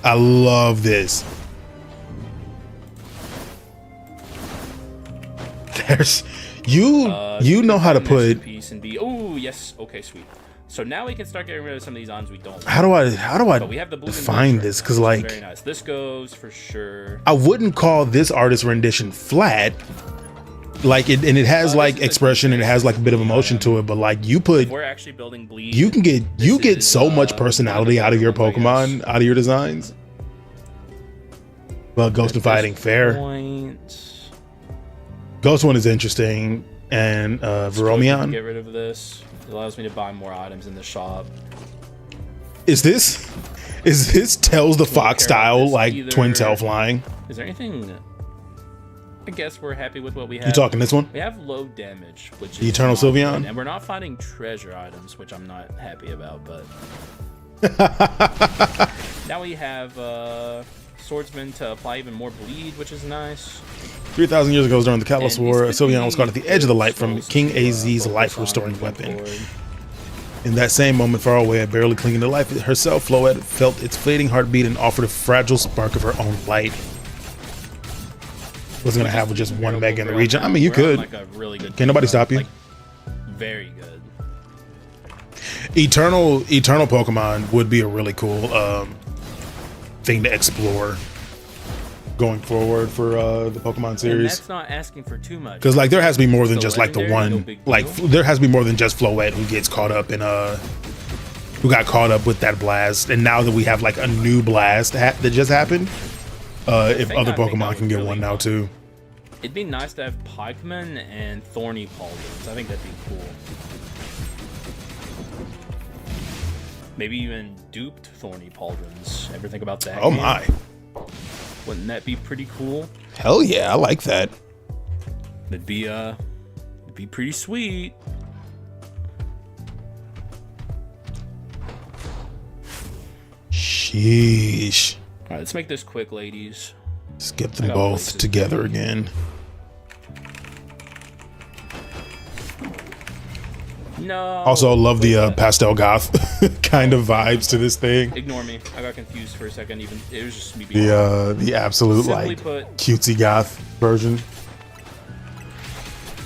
I love this. There's you know how to put piece and be. Oh yes, okay, sweet. So now we can start getting rid of some of these ons we don't. How do I we have the define this? Because like very nice. This goes for sure. I wouldn't call this artist rendition flat. Like it, and it has like expression and it has like a bit of emotion to it. But like you put, we're actually building bleed. You can get so much personality out of your Pokemon, out of your designs. Well, Ghost and Fighting, fair. Ghost one is interesting, and Veromion. Get rid of this. It allows me to buy more items in the shop. Is this Tails the Fox style, like either. Twin tail flying? Is there anything? I guess we're happy with what we have. You talking this one? We have low damage, which is the Eternal Sylveon, good. And we're not finding treasure items, which I'm not happy about. But now we have swordsman to apply even more bleed, which is nice. 3,000 years ago, during the Catalyst And War, these could Sylveon was caught at the edge of the light from scrolls King to, AZ's focus life-restoring on weapon. forward. In that same moment, far away, barely clinging to life herself, Floette felt its fading heartbeat and offered a fragile spark of her own light. Wasn't gonna have with just one mega in the region. I mean, you We're on, could. like, a really good Can't nobody stop you. like, very good. Eternal Pokemon would be a really cool thing to explore going forward for the Pokemon And series. that's not asking for too much. Because like there has to be more than The just like the legendary, no one, big like deal. there has to be more than just Floette who gets caught up in who got caught up with that blast. And now that we have like a new blast that just happened, if thing other I think I Pokemon would can get really one now want- too. It'd be nice to have Pikeman and Thorny Pauldrons. I think that'd be cool. Maybe even duped Thorny Pauldrons. Ever think about that? Oh game? my, Wouldn't that be pretty cool? hell yeah, I like that. It'd be pretty sweet. Sheesh. All right, let's make this quick, ladies. Let's get I them got both places to together be. again. No. Also, love the wait, pastel goth kind of vibes to this thing. Ignore me. I got confused for a second. Even it was just me being. The absolute Simply like put- cutesy goth version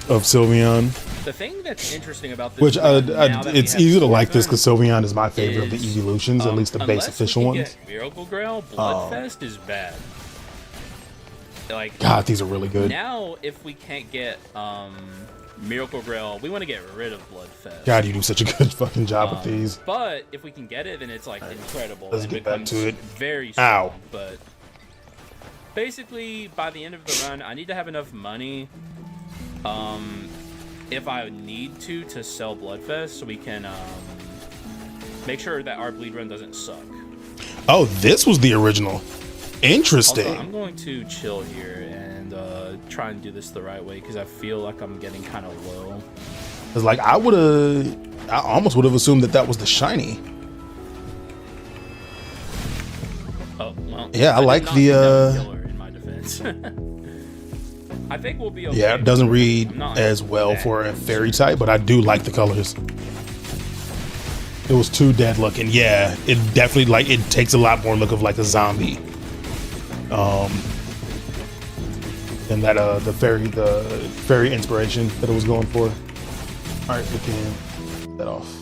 of Sylveon. The thing that's interesting about this, Which run, now that we it's have easy to like this Swordsman, because Sylveon is my favorite of the is, evolutions, at least the base unless we official can ones. get Miracle Grail, Bloodfest is bad. Like God, these are really good. now, if we can't get Miracle Grail, we want to get rid of Bloodfest. God, you do such a good fucking job with these. But if we can get it, then it's like incredible. let's and get back becomes to it. Very strong. Ow. But basically, by the end of the run, I need to have enough money. If I need to sell Bloodfest, so we can make sure that our bleed run doesn't suck. Oh, this was the original. Interesting. Also, I'm going to chill here and try and do this the right way because I feel like I'm getting kind of low. It's like I almost would have assumed that was the shiny. Oh well. Yeah, I did like not the, think that was killer in my defense. I think we'll be okay. Yeah, it doesn't read I'm not as well that for a fairy type, but I do like the colors. It was too dead looking. Yeah, it definitely like it takes a lot more look of like a zombie. And that the fairy inspiration that it was going for. All right, we can get that off.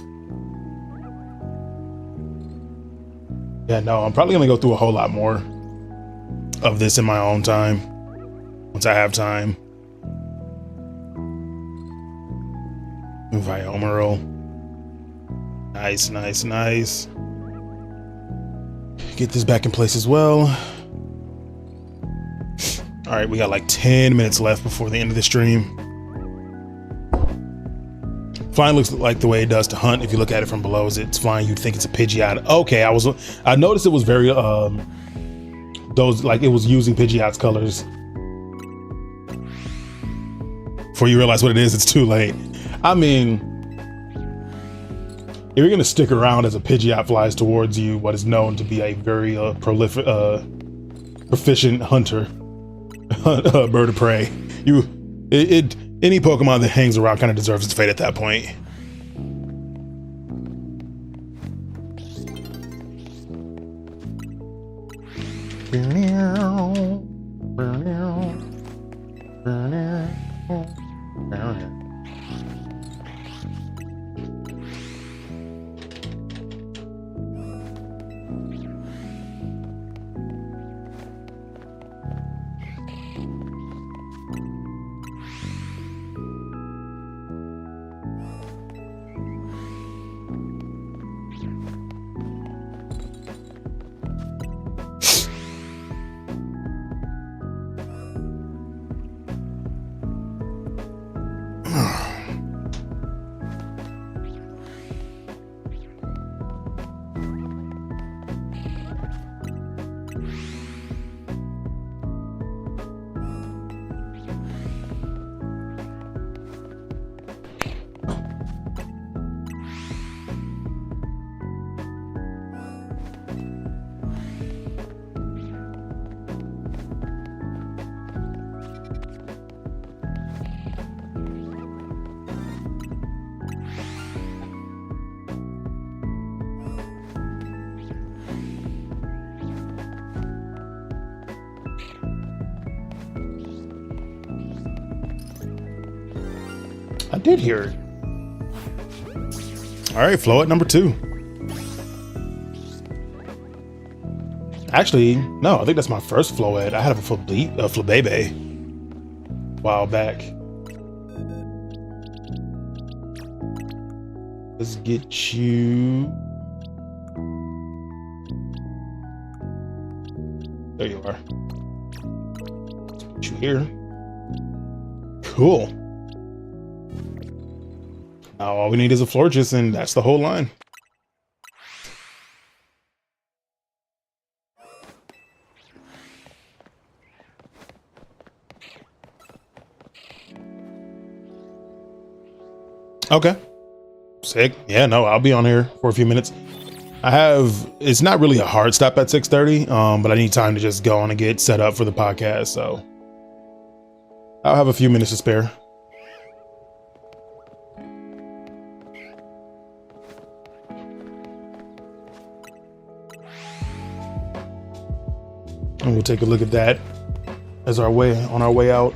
Yeah, no, I'm probably gonna go through a whole lot more of this in my own time once I have time. Viomeral. Nice, nice, nice. Get this back in place as well. All right, we got like 10 minutes left before the end of the stream. Flying looks like the way it does to hunt. If you look at it from below, as it's flying, you'd think it's a Pidgeot. Okay, I noticed it was very those like it was using Pidgeot's colors. Before you realize what it is, it's too late. I mean, if you're gonna stick around as a Pidgeot flies towards you, what is known to be a very prolific, proficient hunter, bird of prey, any Pokemon that hangs around kind of deserves its fate at that point. did hear it. All right, flow at number 2. Actually, no, I think that's my first Floette. I had a Flabebe a while back. Let's get you. There you are. Let's put you here. Cool. Now all we need is a Florges, and that's the whole line. Okay. Sick. Yeah, no, I'll be on here for a few minutes. It's not really a hard stop at 6:30, but I need time to just go on and get set up for the podcast, so I'll have a few minutes to spare. And we'll take a look at that as on our way out.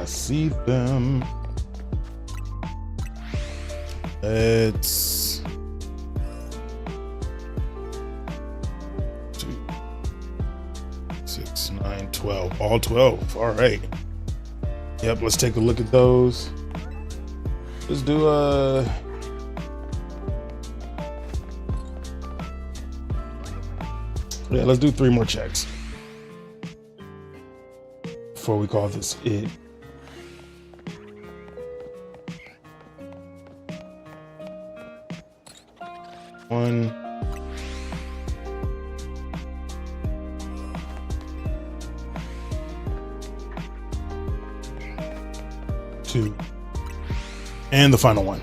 I see them. Let's 2, 6, 9, 12. All 12. All right. Yep, let's take a look at those. Let's do let's do 3 more checks before we call this it. One, 2, and the final one.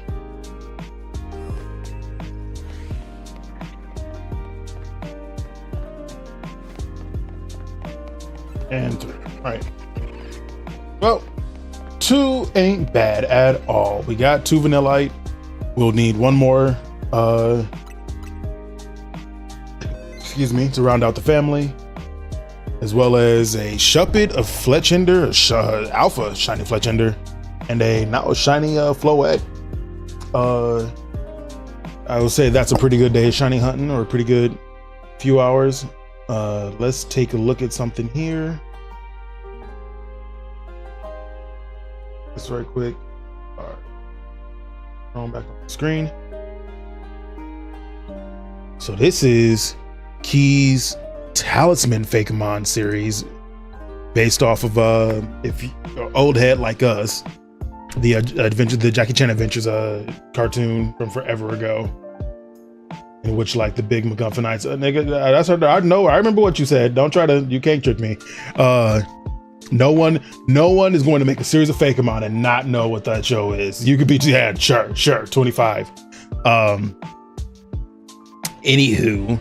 And 3. All right. Well, 2 ain't bad at all. We got 2 Vanillite. We'll need 1 more, excuse me, to round out the family, as well as a Shuppet of Fletchender, Alpha Shiny Fletchender, and a now shiny Floette. I will say that's a pretty good day of shiny hunting, or a pretty good few hours. Let's take a look at something here. Just right quick. All right. Going back on the screen. So this is Key's Talisman Fakemon series, based off of if you're old head like us, the Jackie Chan Adventures cartoon from forever ago, in which like the big MacGuffinites, nigga, that's I know, I remember what you said. Don't try to, you can't trick me. No one is going to make a series of Fakemon and not know what that show is. You could be, yeah, sure, 25. Anywho,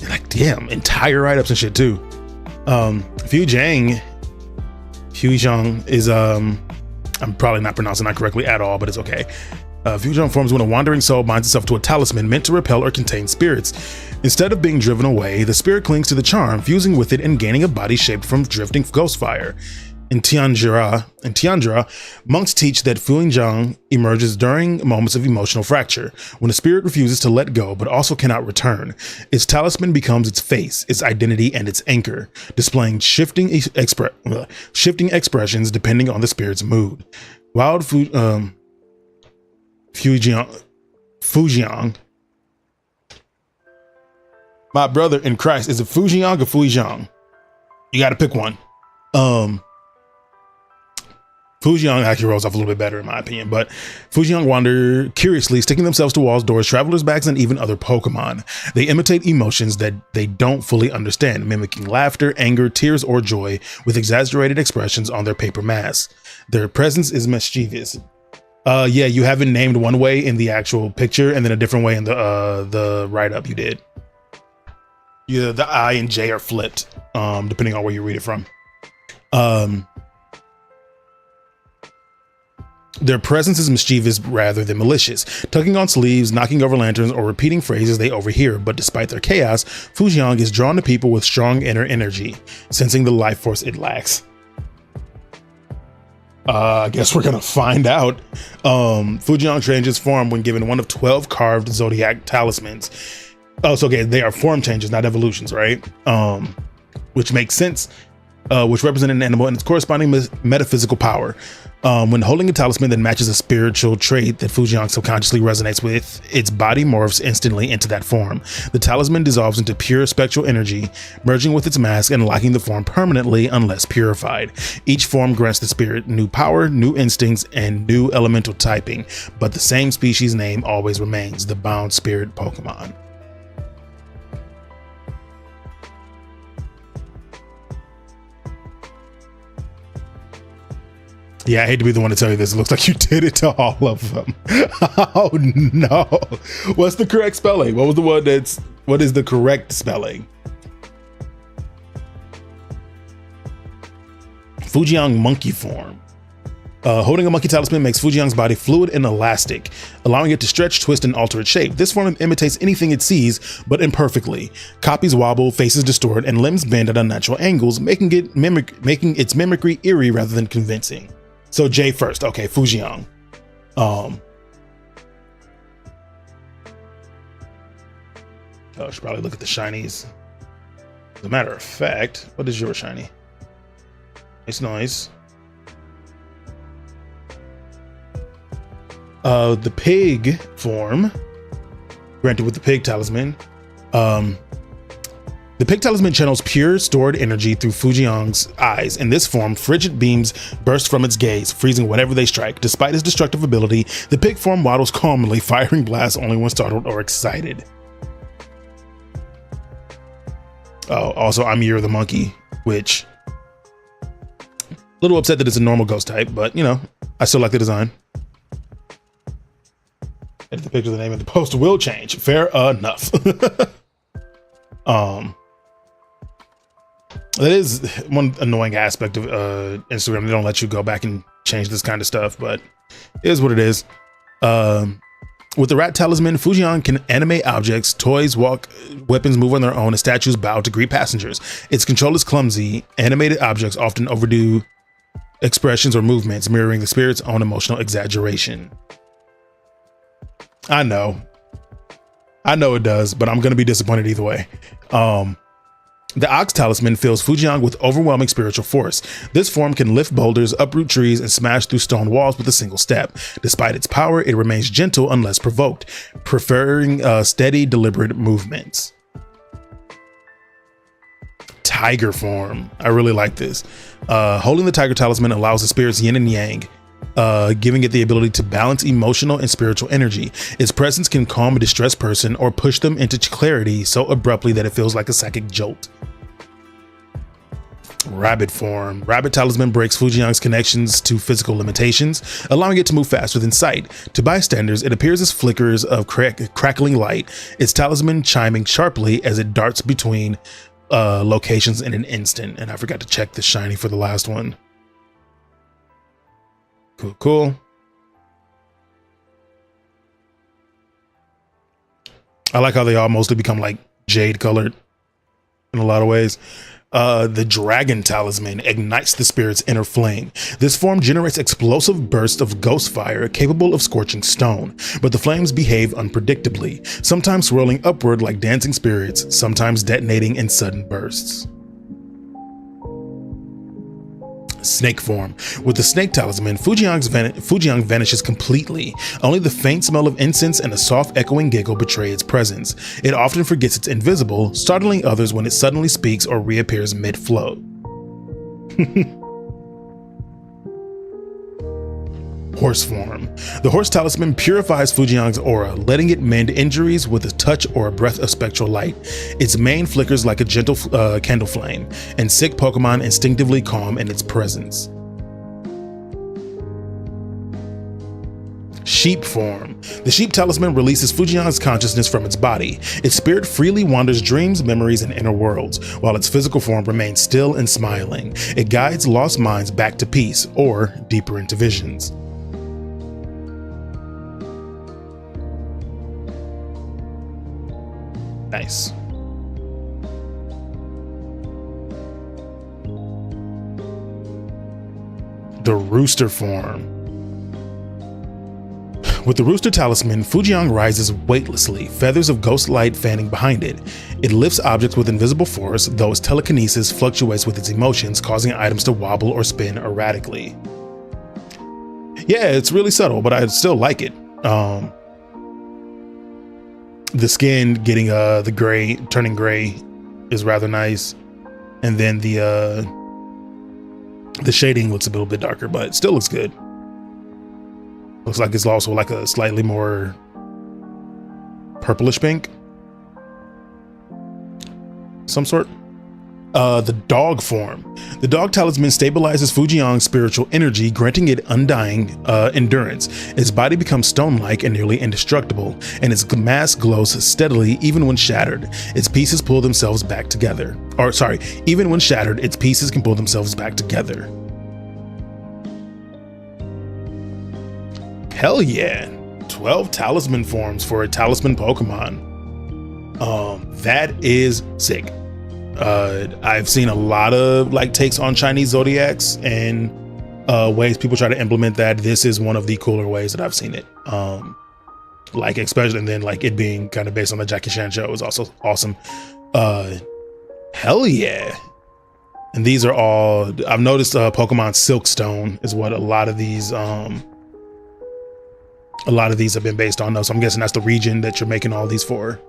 like damn, entire write-ups and shit too. Fujang is I'm probably not pronouncing that correctly at all, but it's okay. Fujang forms when a wandering soul binds itself to a talisman meant to repel or contain spirits. Instead of being driven away, the spirit clings to the charm, fusing with it and gaining a body shaped from drifting ghost fire. In Tianjira, monks teach that Fujang emerges during moments of emotional fracture, when a spirit refuses to let go but also cannot return. Its talisman becomes its face, its identity, and its anchor, displaying shifting expressions depending on the spirit's mood. Wild Fujang, my brother in Christ, is it Fujang or Fujang? You got to pick one. Fujang actually rolls off a little bit better in my opinion, but Fujang wander curiously, sticking themselves to walls, doors, travelers' bags, and even other Pokemon. They imitate emotions that they don't fully understand, mimicking laughter, anger, tears, or joy with exaggerated expressions on their paper masks. Their presence is mischievous. Yeah, you have it named one way in the actual picture and then a different way in the write-up you did. Yeah, the I and J are flipped, depending on where you read it from. Their presence is mischievous rather than malicious, tugging on sleeves, knocking over lanterns, or repeating phrases they overhear. But despite their chaos, Fujang is drawn to people with strong inner energy, sensing the life force it lacks. I guess we're gonna find out. Fujang changes form when given one of 12 carved zodiac talismans. Oh, so okay, they are form changes, not evolutions, right? Which makes sense. Which represent an animal and its corresponding metaphysical power. When holding a talisman that matches a spiritual trait that Fujang subconsciously resonates with, its body morphs instantly into that form. The talisman dissolves into pure spectral energy, merging with its mask and locking the form permanently unless purified. Each form grants the spirit new power, new instincts, and new elemental typing, but the same species name always remains, the bound spirit Pokemon. Yeah, I hate to be the one to tell you this. It looks like you did it to all of them. Oh no. What's the correct spelling? What was the one what is the correct spelling? Fujang monkey form. Holding a monkey talisman makes Fujiyang's body fluid and elastic, allowing it to stretch, twist, and alter its shape. This form imitates anything it sees, but imperfectly. Copies wobble, faces distort, and limbs bend at unnatural angles, making its mimicry eerie rather than convincing. So J first. Okay, Fujiyang. I should probably look at the shinies. As a matter of fact, what is your shiny? It's nice. The pig form, granted with the pig talisman. The pig talisman channels pure stored energy through Fujiyang's eyes. In this form, frigid beams burst from its gaze, freezing whatever they strike. Despite its destructive ability, the pig form waddles calmly, firing blasts only when startled or excited. Oh, also, I'm Year of the Monkey, which a little upset that it's a normal ghost type, but you know, I still like the design. Edit the picture, the name of the post will change. Fair enough. That is one annoying aspect of Instagram. They don't let you go back and change this kind of stuff, but it is what it is. With the rat talisman, Fujiyang can animate objects, toys walk, weapons move on their own, and statues bow to greet passengers. Its control is clumsy. Animated objects often overdo expressions or movements, mirroring the spirit's own emotional exaggeration. I know it does, but I'm going to be disappointed either way. The Ox Talisman fills Fujiyang with overwhelming spiritual force. This form can lift boulders, uproot trees, and smash through stone walls with a single step. Despite its power, it remains gentle unless provoked, preferring steady, deliberate movements. Tiger form. I really like this. Holding the Tiger Talisman allows the spirit's yin and yang, giving it the ability to balance emotional and spiritual energy. Its presence can calm a distressed person or push them into clarity so abruptly that it feels like a psychic jolt. Rabbit form. Rabbit Talisman breaks Fujiyang's connections to physical limitations, allowing it to move faster than sight. To bystanders, it appears as flickers of crackling light, its talisman chiming sharply as it darts between locations in an instant. And I forgot to check the shiny for the last one. Cool. I like how they all mostly become like jade colored in a lot of ways. The Dragon Talisman ignites the spirit's inner flame. This form generates explosive bursts of ghost fire capable of scorching stone, but the flames behave unpredictably, sometimes swirling upward like dancing spirits, sometimes detonating in sudden bursts. Snake form. With the Snake Talisman, Fujiyang vanishes completely. Only the faint smell of incense and a soft echoing giggle betray its presence. It often forgets it's invisible, startling others when it suddenly speaks or reappears mid-flow. Horse form. The Horse Talisman purifies Fujiyang's aura, letting it mend injuries with a touch or a breath of spectral light. Its mane flickers like a gentle candle flame, and sick Pokemon instinctively calm in its presence. Sheep form. The Sheep Talisman releases Fujiyang's consciousness from its body. Its spirit freely wanders dreams, memories, and inner worlds, while its physical form remains still and smiling. It guides lost minds back to peace, or deeper into visions. Nice. The Rooster form. With the Rooster Talisman, Fujiyang rises weightlessly, feathers of ghost light fanning behind it. It lifts objects with invisible force, though its telekinesis fluctuates with its emotions, causing items to wobble or spin erratically. Yeah, it's really subtle, but I still like it. The skin getting the gray, turning gray is rather nice. And then the shading looks a little bit darker, but it still looks good. Looks like it's also like a slightly more purplish pink. Some sort. The Dog form. The Dog Talisman stabilizes Fujiyang's spiritual energy, granting it undying endurance. Its body becomes stone-like and nearly indestructible, and its mass glows steadily even when shattered. Its pieces pull themselves back together. Even when shattered, its pieces can pull themselves back together. Hell yeah. 12 talisman forms for a talisman Pokemon. That is sick. I've seen a lot of like takes on Chinese Zodiacs and ways people try to implement that. This is one of the cooler ways that I've seen it. Like especially, and then like it being kind of based on the Jackie Chan show is also awesome. Hell yeah. And these are all, I've noticed Pokemon Silkstone is what a lot of these have been based on though. So I'm guessing that's the region that you're making all these for.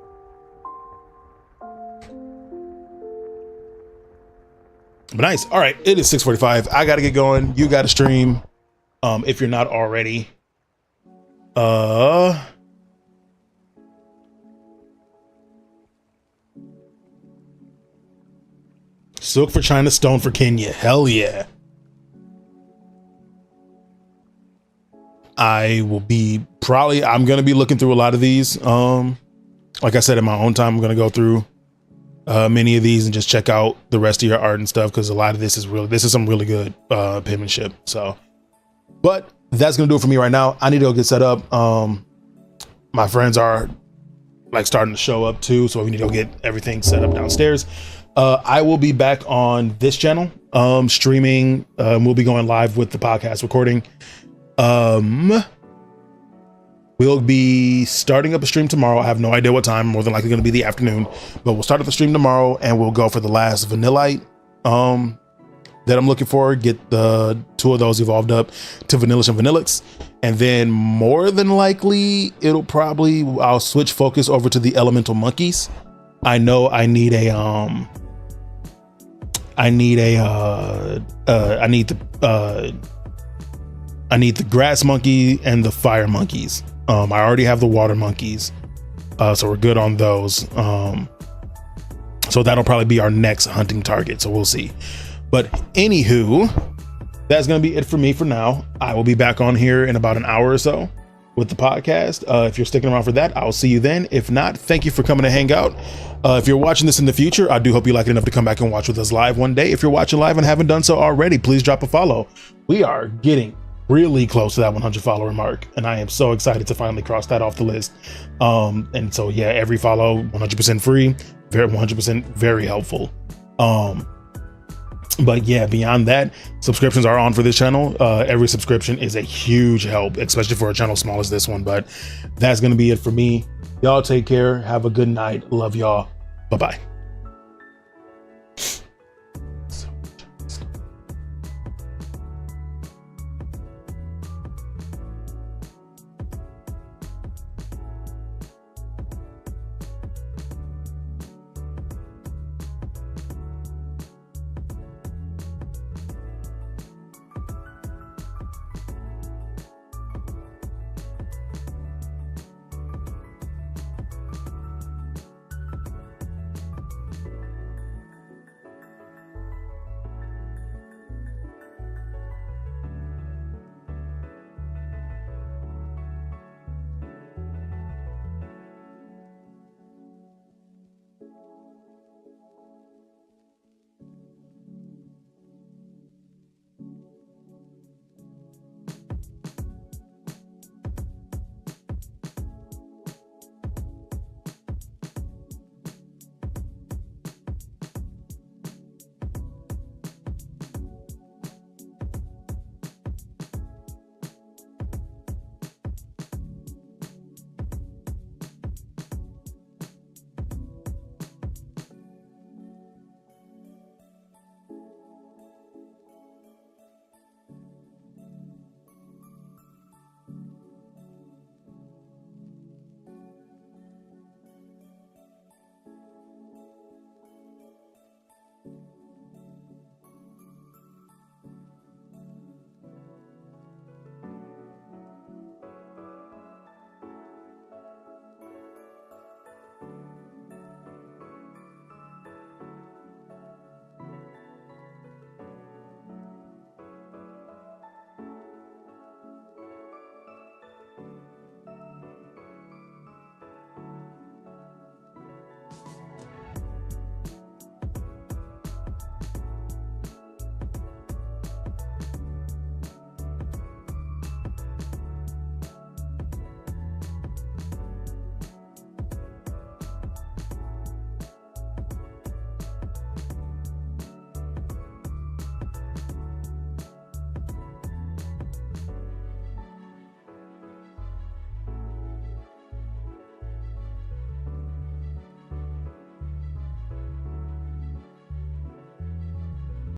But nice. All right, it is 6:45. I gotta get going. You gotta stream. If you're not already. Silk for China, Stone for Kenya. Hell yeah. I'm gonna be looking through a lot of these. Like I said, in my own time, I'm gonna go through many of these and just check out the rest of your art and stuff, because a lot of this is some really good penmanship. So, but that's gonna do it for me right now. I need to go get set up. My friends are like starting to show up too, so we need to go get everything set up downstairs. I will be back on this channel streaming. We'll be going live with the podcast recording. We'll be starting up a stream tomorrow. I have no idea what time. More than likely going to be the afternoon, but we'll start up the stream tomorrow and we'll go for the last Vanillite that I'm looking for. Get the 2 of those evolved up to Vanillish and Vanillix, and then more than likely I'll switch focus over to the elemental monkeys. I know I need the grass monkey and the fire monkeys. I already have the water monkeys, so we're good on those. So that'll probably be our next hunting target, so we'll see. But anywho, that's gonna be it for me for now. I will be back on here in about an hour or so with the podcast. If you're sticking around for that, I'll see you then. If not, thank you for coming to hang out. If you're watching this in the future, I do hope you like it enough to come back and watch with us live one day. If you're watching live and haven't done so already, please drop a follow. We are getting really close to that 100 follower mark, and I am so excited to finally cross that off the list. And so yeah, every follow 100% free, 100% very helpful. But yeah, beyond that, subscriptions are on for this channel. Every subscription is a huge help, especially for a channel small as this one. But that's gonna be it for me. Y'all take care. Have a good night. Love y'all. Bye-bye.